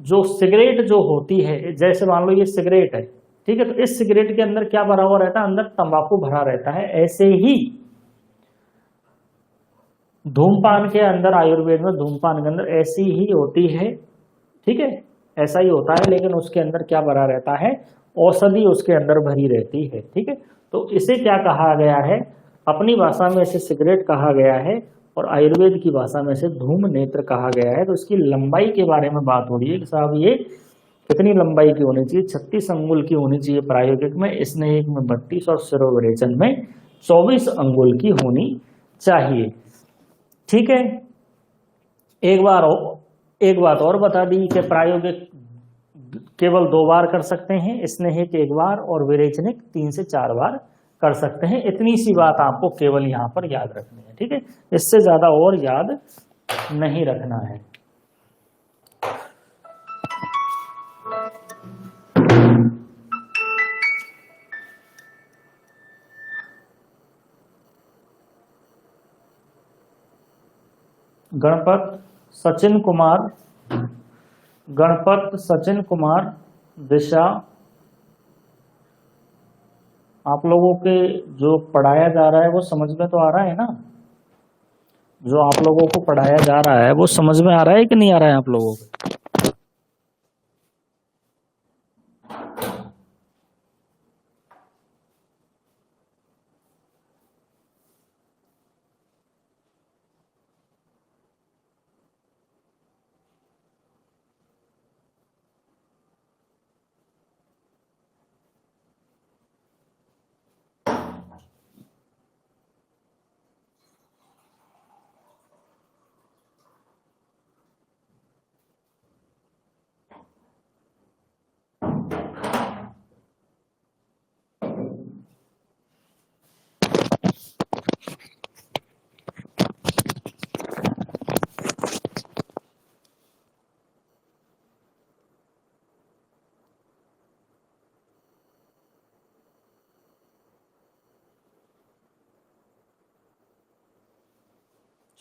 जो सिगरेट जो होती है, जैसे मान लो ये सिगरेट है, ठीक है, तो इस सिगरेट के अंदर क्या भरा हुआ रहता है, अंदर तंबाकू भरा रहता है। ऐसे ही धूमपान के अंदर, आयुर्वेद में धूमपान के अंदर ऐसी ही होती है। ठीक है, ऐसा ही होता है, लेकिन उसके अंदर क्या भरा रहता है, औषधि उसके अंदर भरी रहती है। ठीक है, तो इसे क्या कहा गया है, अपनी भाषा में इसे सिगरेट कहा गया है और आयुर्वेद की भाषा में इसे धूम नेत्र कहा गया है। तो इसकी लंबाई के बारे में बात हो रही है कि साहब ये कितनी लंबाई की होनी चाहिए, 36 अंगुल की होनी चाहिए प्रायोगिक में, स्नेहिक में 32 और शिरोविरेचन में 24 अंगुल की होनी चाहिए। ठीक है, एक बात और बता दी कि प्रायोगिक केवल 2 बार कर सकते हैं, स्नेहिक 1 बार और विरेचनिक 3 से 4 बार कर सकते हैं। इतनी सी बात आपको केवल यहाँ पर याद रखनी है। ठीक है, इससे ज्यादा और याद नहीं रखना है। गणपत सचिन कुमार दिशा, आप लोगों के जो पढ़ाया जा रहा है वो समझ में तो आ रहा है ना? जो आप लोगों को पढ़ाया जा रहा है वो समझ में आ रहा है कि नहीं आ रहा है आप लोगों को?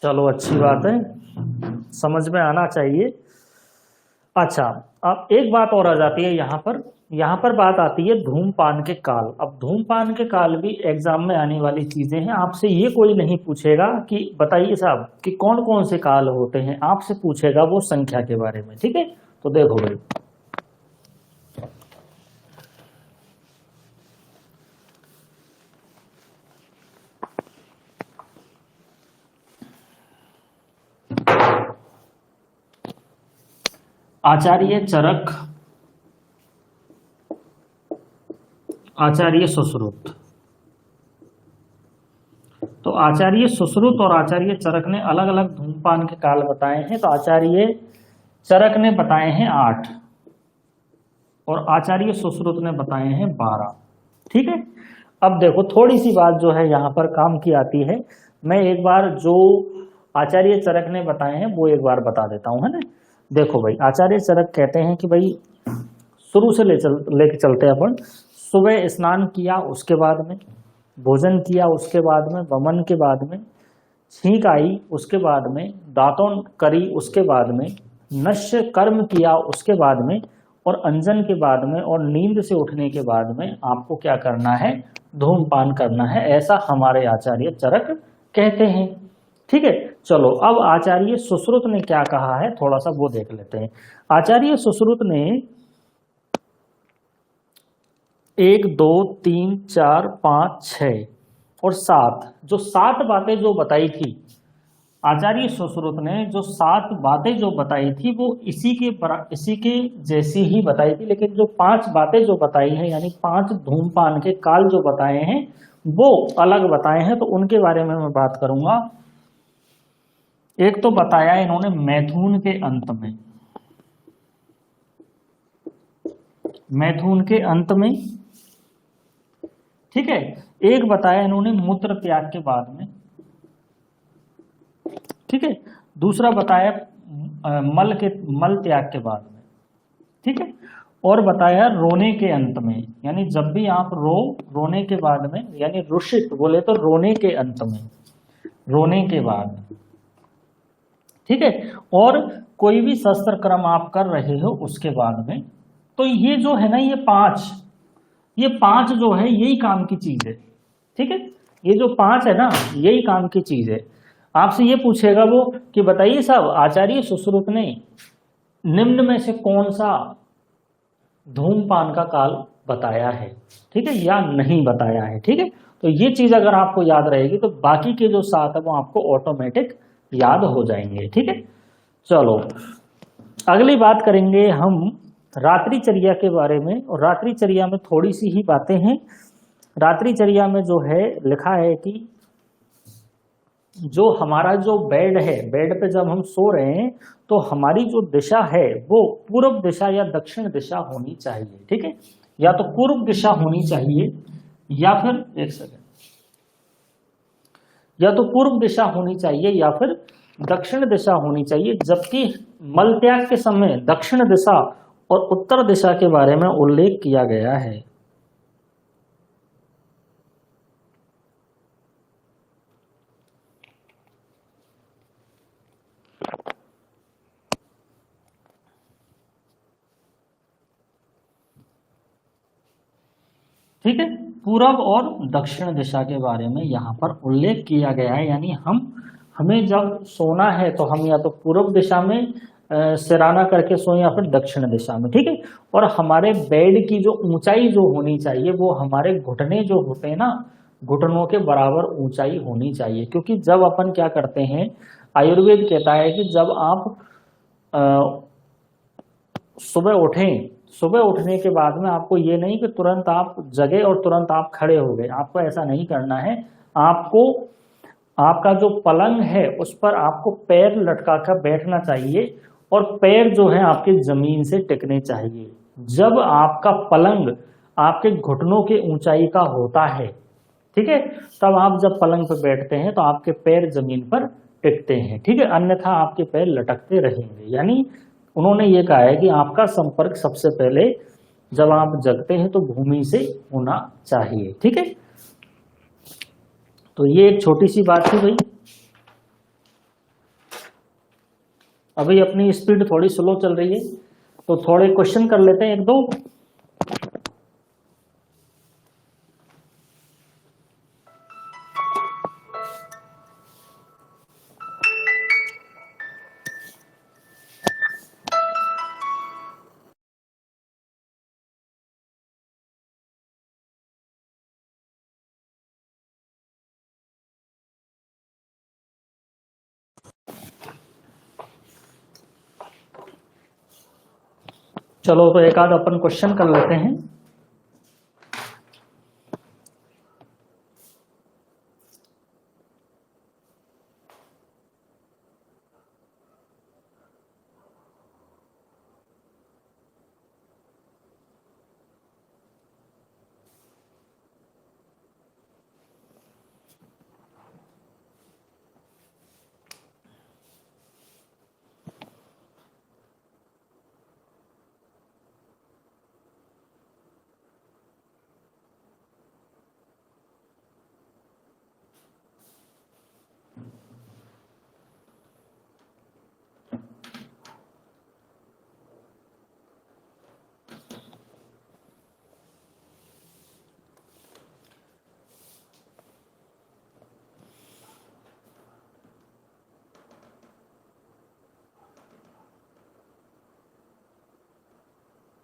चलो अच्छी बात है, समझ में आना चाहिए। अच्छा, अब एक बात और आ जाती है यहाँ पर बात आती है धूमपान के काल। अब धूमपान के काल भी एग्जाम में आने वाली चीजें हैं। आपसे ये कोई नहीं पूछेगा कि बताइए साहब कि कौन कौन से काल होते हैं, आपसे पूछेगा वो संख्या के बारे में। ठीक है, तो देखो भाई, आचार्य चरक, आचार्य सुश्रुत। तो आचार्य सुश्रुत और आचार्य चरक ने अलग अलग धूमपान के काल बताए हैं। तो आचार्य चरक ने बताए हैं 8 और आचार्य सुश्रुत ने बताए हैं 12। ठीक है, अब देखो थोड़ी सी बात जो है यहाँ पर काम की आती है। मैं एक बार जो आचार्य चरक ने बताए हैं वो एक बार बता देता हूँ, है ना। देखो भाई, आचार्य चरक कहते हैं कि भाई शुरू से लेके चलते हैं अपन। सुबह स्नान किया, उसके बाद में भोजन किया, उसके बाद में वमन के बाद में छींक आई, उसके बाद में दातुन करी, उसके बाद में नश्य कर्म किया, उसके बाद में और अंजन के बाद में और नींद से उठने के बाद में आपको क्या करना है, धूमपान करना है। ऐसा हमारे आचार्य चरक कहते हैं। ठीक है, चलो अब आचार्य सुश्रुत ने क्या कहा है थोड़ा सा वो देख लेते हैं। आचार्य सुश्रुत ने 1 2 3 4 5 6 और 7, जो 7 बातें जो बताई थी आचार्य सुश्रुत ने, जो 7 बातें जो बताई थी वो इसी के जैसी ही बताई थी, लेकिन जो 5 बातें जो बताई हैं यानी 5 धूमपान के काल जो बताए हैं वो अलग बताए हैं। तो उनके बारे में मैं बात करूंगा। एक तो बताया इन्होंने मैथुन के अंत में, मैथुन के अंत में। ठीक है, एक बताया इन्होंने मूत्र त्याग के बाद में। ठीक है, दूसरा बताया मल त्याग के बाद में। ठीक है, और बताया रोने के अंत में, यानी जब भी आप रोने के बाद में, यानी रुषित बोले तो रोने के अंत में, रोने के बाद। ठीक है, और कोई भी शस्त्र कर्म आप कर रहे हो उसके बाद में। तो ये जो है ना, ये पांच जो है यही काम की चीज है। ठीक है, ये जो 5 है ना यही काम की चीज है। आपसे ये पूछेगा वो कि बताइए साहब आचार्य सुश्रुत ने निम्न में से कौन सा धूमपान का काल बताया है, ठीक है, या नहीं बताया है। ठीक है, तो ये चीज अगर आपको याद रहेगी तो बाकी के जो 7 है वो आपको ऑटोमेटिक याद हो जाएंगे। ठीक है, चलो अगली बात करेंगे हम रात्रिचर्या के बारे में। और रात्रिचर्या में थोड़ी सी ही बातें हैं। रात्रिचर्या में जो है लिखा है कि जो हमारा जो बेड है, बेड पे जब हम सो रहे हैं तो हमारी जो दिशा है वो पूर्व दिशा या दक्षिण दिशा होनी चाहिए। ठीक है, या तो पूर्व दिशा होनी चाहिए या फिर एक सेकंड, या तो पूर्व दिशा होनी चाहिए या फिर दक्षिण दिशा होनी चाहिए। जबकि मलत्याग के समय दक्षिण दिशा और उत्तर दिशा के बारे में उल्लेख किया गया है। ठीक है, पूर्व और दक्षिण दिशा के बारे में यहाँ पर उल्लेख किया गया है। यानी हमें जब सोना है तो हम या तो पूर्व दिशा में सिराना करके सोए या फिर दक्षिण दिशा में। ठीक है, और हमारे बेड की जो ऊंचाई जो होनी चाहिए वो हमारे घुटने जो होते हैं ना, घुटनों के बराबर ऊंचाई होनी चाहिए। क्योंकि जब अपन क्या करते हैं, आयुर्वेद कहता है कि जब आप सुबह उठें, सुबह उठने के बाद में आपको ये नहीं कि तुरंत आप जगे और तुरंत आप खड़े हो गए, आपको ऐसा नहीं करना है। आपको आपका जो पलंग है उस पर आपको पैर लटका कर बैठना चाहिए और पैर जो है आपके जमीन से टिकने चाहिए। जब आपका पलंग आपके घुटनों के ऊंचाई का होता है, ठीक है, तब आप जब पलंग पर बैठते हैं तो आपके पैर जमीन पर टिकते हैं। ठीक है, अन्यथा आपके पैर लटकते रहेंगे। यानी उन्होंने ये कहा है कि आपका संपर्क सबसे पहले जब आप जगते हैं तो भूमि से होना चाहिए। ठीक है, तो ये एक छोटी सी बात थी भाई। अभी अपनी स्पीड थोड़ी स्लो चल रही है, तो थोड़े क्वेश्चन कर लेते हैं एक दो। चलो तो एक आध अपन क्वेश्चन कर लेते हैं।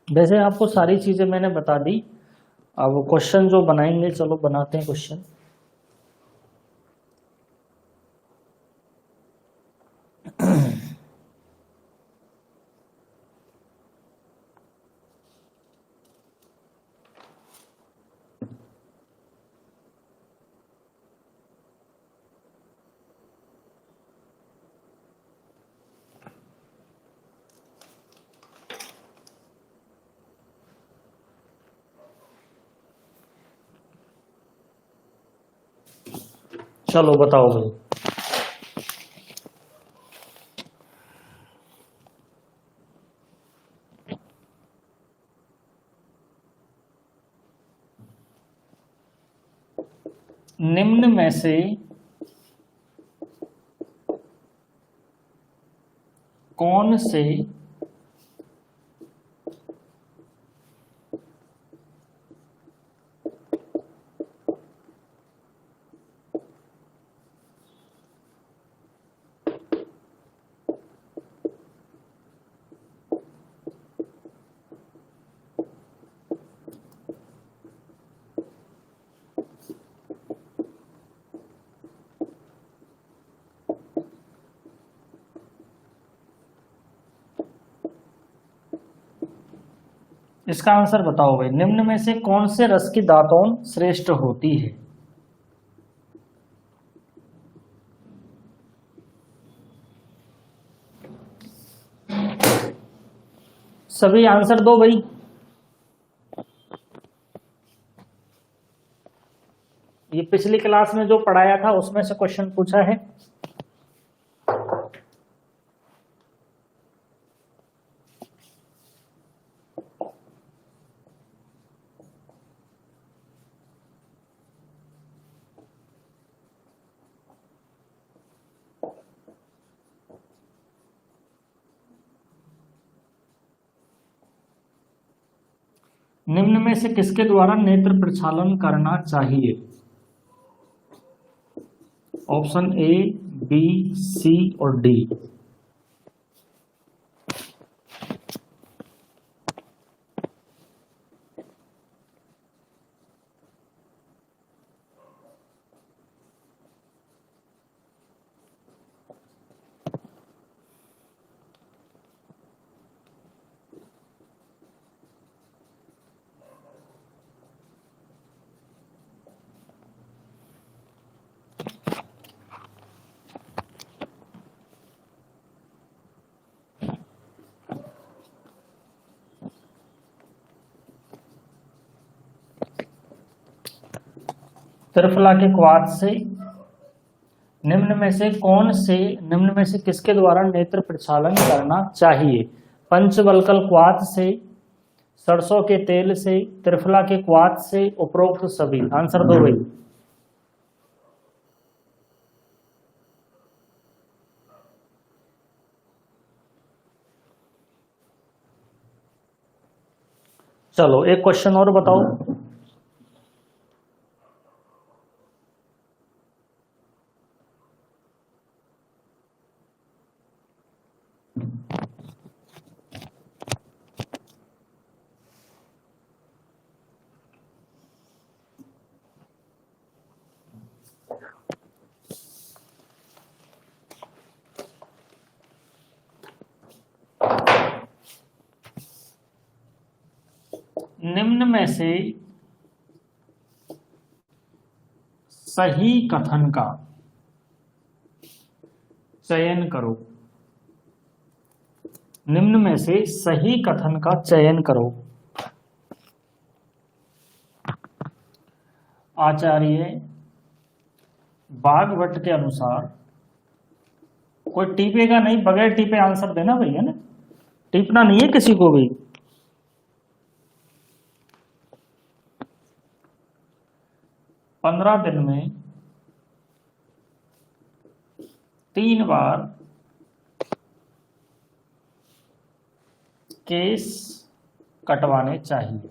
वैसे आपको सारी चीजें मैंने बता दी। अब क्वेश्चन जो बनाएंगे, चलो बनाते हैं क्वेश्चन। चलो बताओ भाई। निम्न में से कौन से इसका आंसर बताओ भाई। निम्न में से कौन से रस की दातून श्रेष्ठ होती है? सभी आंसर दो भाई। ये पिछली क्लास में जो पढ़ाया था उसमें से क्वेश्चन पूछा है। निम्न में से किसके द्वारा नेत्र प्रक्षालन करना चाहिए? ऑप्शन ए, बी, सी और डी। त्रिफला के क्वाथ से निम्न में से किसके द्वारा नेत्र प्रक्षालन करना चाहिए? पंचवल्कल क्वाथ से, सरसों के तेल से, त्रिफला के क्वाथ से, उपरोक्त सभी। आंसर दो भाई। चलो एक क्वेश्चन और बताओ। निम्न में से सही कथन का चयन करो। निम्न में से सही कथन का चयन करो। आचार्य बागवट के अनुसार, कोई टीपेगा नहीं, बगैर टीपे आंसर देना भैया ना, टीपना नहीं है किसी को भी। पंद्रह दिन में 3 बार केस कटवाने चाहिए।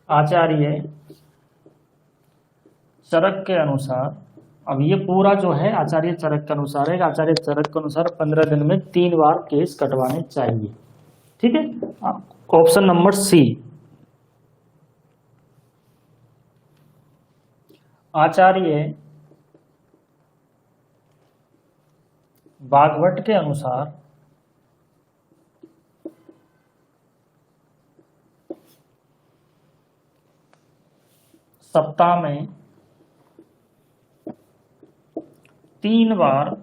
आचार्य चरक के अनुसार, अब ये पूरा जो है आचार्य चरक के अनुसार है, आचार्य चरक के अनुसार 15 दिन में 3 बार केस कटवाने चाहिए। ठीक है, ऑप्शन नंबर सी। आचार्य बागवट के अनुसार सप्ताह में 3 बार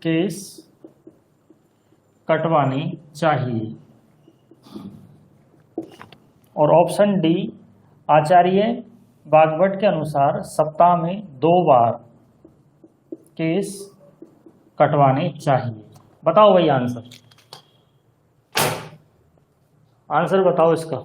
केस कटवानी चाहिए। और ऑप्शन डी, आचार्य बागवट के अनुसार सप्ताह में 2 बार केस कटवाने चाहिए। बताओ भाई आंसर, आंसर बताओ इसका।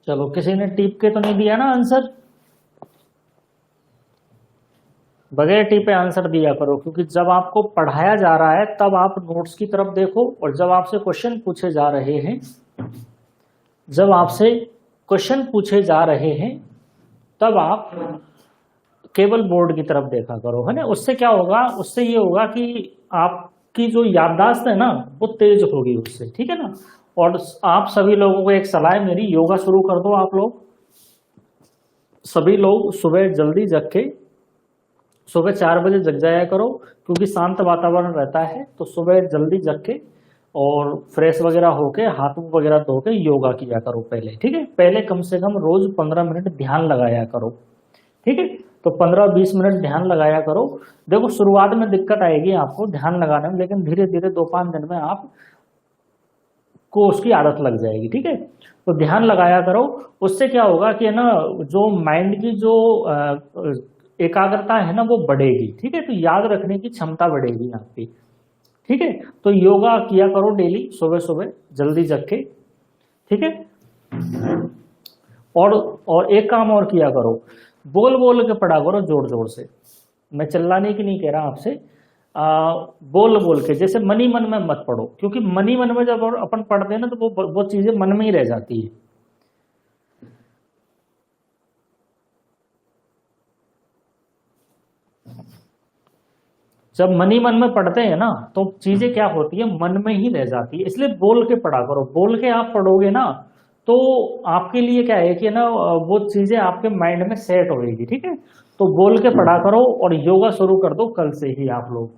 चलो किसी ने टिप के तो नहीं दिया ना आंसर, बगैर टिप पे आंसर दिया करो, क्योंकि जब आपको पढ़ाया जा रहा है तब आप नोट्स की तरफ देखो, और जब आपसे क्वेश्चन पूछे जा रहे हैं, जब आपसे क्वेश्चन पूछे जा रहे हैं तब आप केवल बोर्ड की तरफ देखा करो, है ना। उससे क्या होगा, उससे ये होगा कि आपकी जो याददाश्त है ना वो तेज होगी उससे, ठीक है ना। और आप सभी लोगों को एक सलाह है मेरी, योगा शुरू कर दो। आप लोग सभी लोग सुबह जल्दी जग के, सुबह 4 बजे जग जाया करो, क्योंकि शांत वातावरण रहता है। तो सुबह जल्दी जग के और फ्रेश वगैरह होके हाथ मुंह वगैरह धो के योगा किया करो पहले, ठीक है। पहले कम से कम रोज 15 मिनट ध्यान लगाया करो, ठीक है। तो 15-20 मिनट ध्यान लगाया करो। देखो शुरुआत में दिक्कत आएगी आपको ध्यान लगाने में, लेकिन धीरे धीरे 2-5 दिन में आप को उसकी आदत लग जाएगी, ठीक है। तो ध्यान लगाया करो। उससे क्या होगा कि है ना, जो माइंड की जो एकाग्रता है ना वो बढ़ेगी, ठीक है। तो याद रखने की क्षमता बढ़ेगी आपकी, ठीक है। तो योगा किया करो डेली सुबह सुबह जल्दी जग के, ठीक है। और एक काम और किया करो, बोल बोल के पढ़ा करो जोर जोर से। मैं चिल्लाने की नहीं कह रहा आपसे, बोल बोल के, जैसे मनी मन में मत पढ़ो, क्योंकि मनी मन में जब अपन पढ़ते हैं ना तो वो चीजें मन में ही रह जाती है। जब मनी मन में पढ़ते हैं ना तो चीजें क्या होती है, मन में ही रह जाती है। इसलिए बोल के पढ़ा करो, बोल के आप पढ़ोगे ना तो आपके लिए क्या है कि ना वो चीजें आपके माइंड में सेट होएगी, ठीक है। तो बोल के पढ़ा करो और योगा शुरू कर दो कल से ही आप लोग।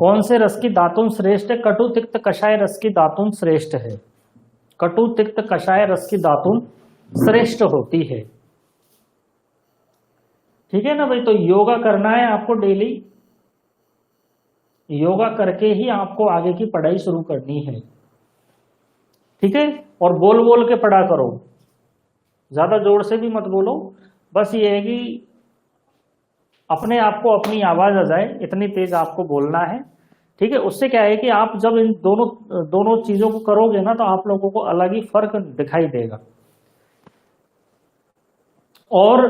कौन से रस की दातुन श्रेष्ठ है? कटु तिक्त कषाय रस की दातुन श्रेष्ठ है। कटु तिक्त कषाय रस की दातुन श्रेष्ठ होती है। ठीक है ना भाई। तो योगा करना है आपको डेली, योगा करके ही आपको आगे की पढ़ाई शुरू करनी है। ठीक है। और बोल बोल के पढ़ा करो, ज्यादा जोर से भी मत बोलो। बस ये है कि अपने आप को अपनी आवाज आ जाए, इतनी तेज आपको बोलना है। ठीक है। उससे क्या है कि आप जब इन दोनों चीजों को करोगे ना, तो आप लोगों को अलग ही फर्क दिखाई देगा। और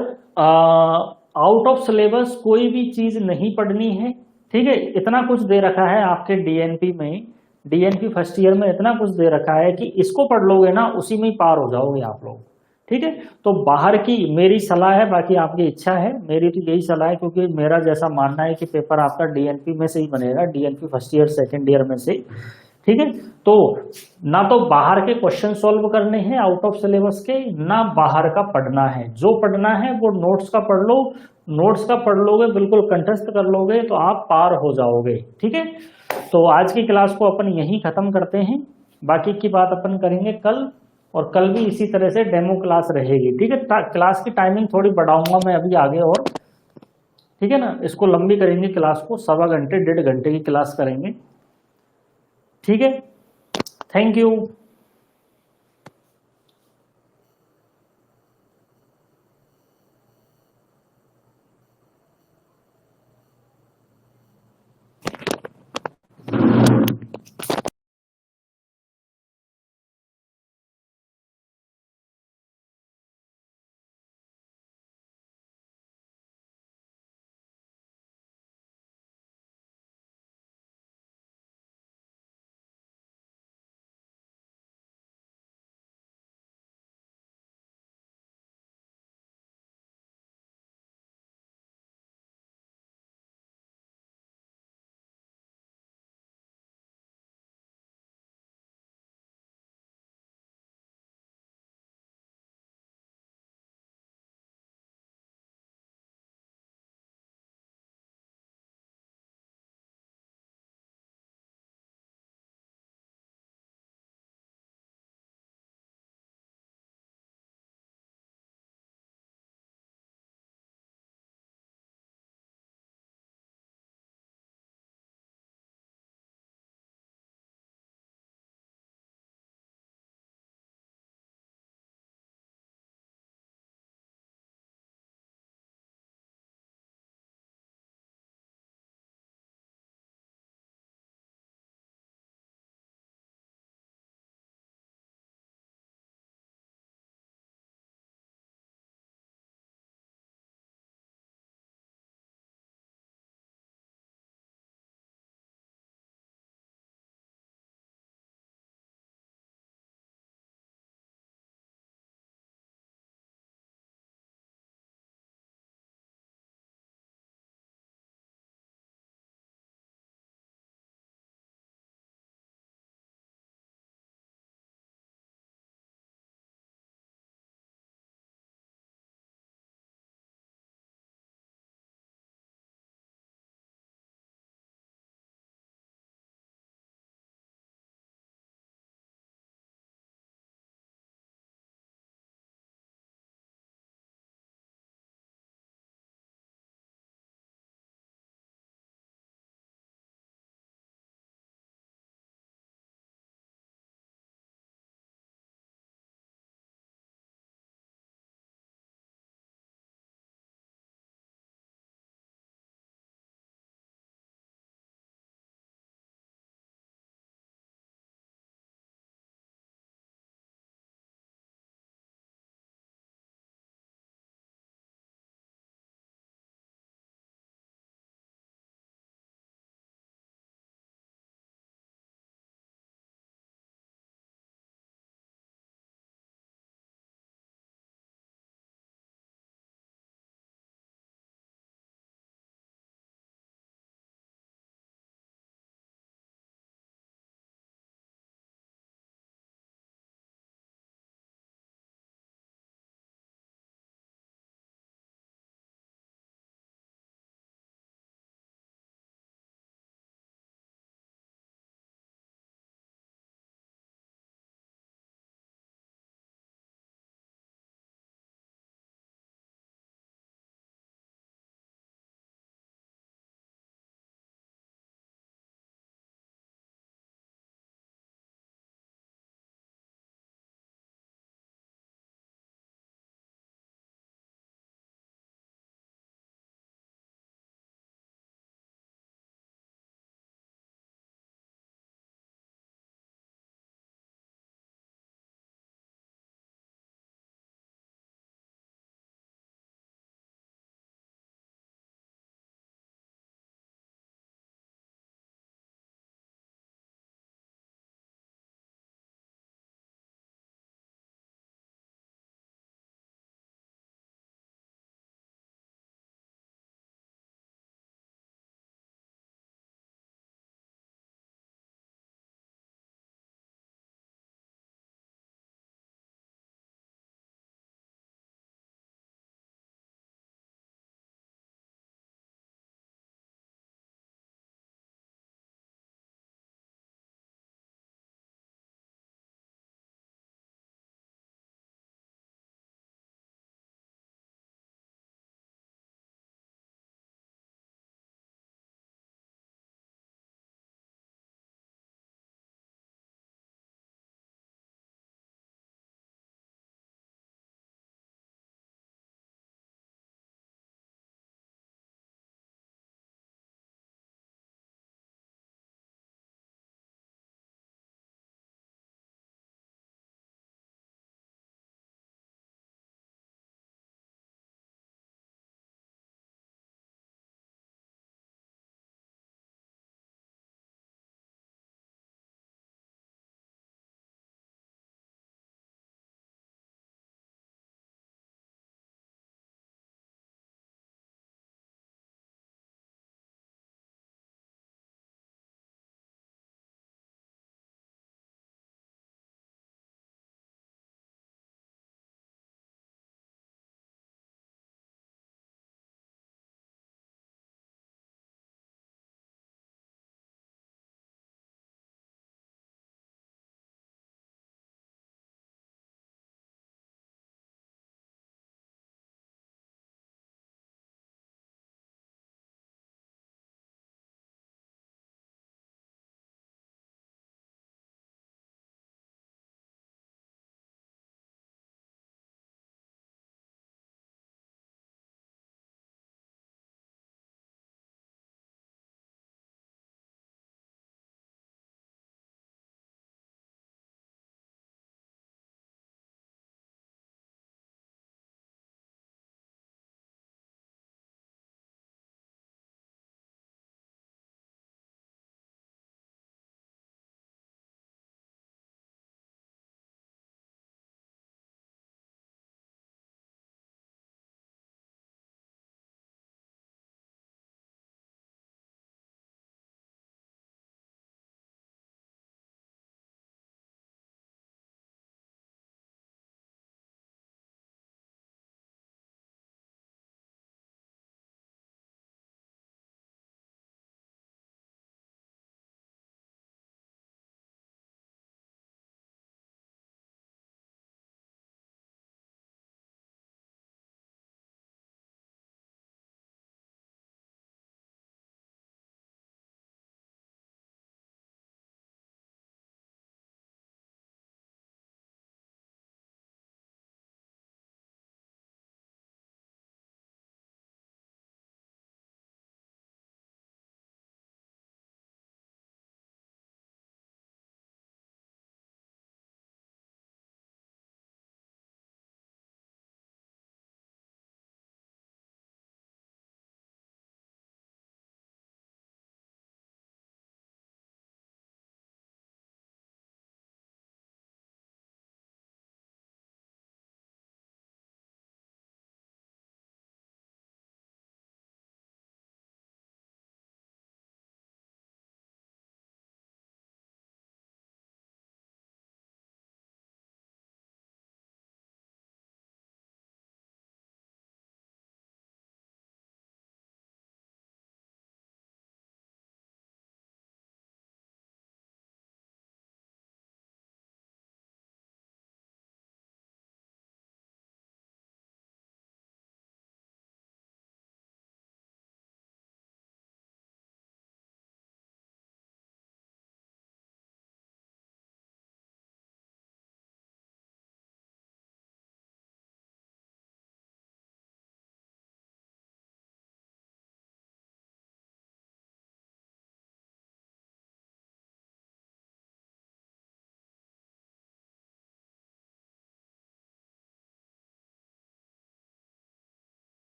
आउट ऑफ सिलेबस कोई भी चीज नहीं पढ़नी है। ठीक है। इतना कुछ दे रखा है आपके डीएनपी में, डीएनपी फर्स्ट ईयर में इतना कुछ दे रखा है कि इसको पढ़ लोगे ना, उसी में ही पार हो जाओगे आप लोग। ठीक है। तो बाहर की मेरी सलाह है, बाकी आपकी इच्छा है, मेरी तो यही सलाह है, क्योंकि मेरा जैसा मानना है कि पेपर आपका डीएनपी में से ही बनेगा, DNP first year second year में से। ठीक है। तो ना तो बाहर के क्वेश्चन सॉल्व करने हैं आउट ऑफ सिलेबस के, ना बाहर का पढ़ना है। जो पढ़ना है वो नोट्स का पढ़ लो, नोट्स का पढ़ लोगे, बिल्कुल कंठस्थ कर लोगे तो आप पार हो जाओगे। ठीक है। तो आज की क्लास को अपन यहीं खत्म करते हैं, बाकी की बात अपन करेंगे कल, और कल भी इसी तरह से डेमो क्लास रहेगी। ठीक है। क्लास की टाइमिंग थोड़ी बढ़ाऊंगा मैं अभी आगे और, ठीक है ना, इसको लंबी करेंगे क्लास को, 1.25 घंटे 1.5 घंटे की क्लास करेंगे। ठीक है। Thank you.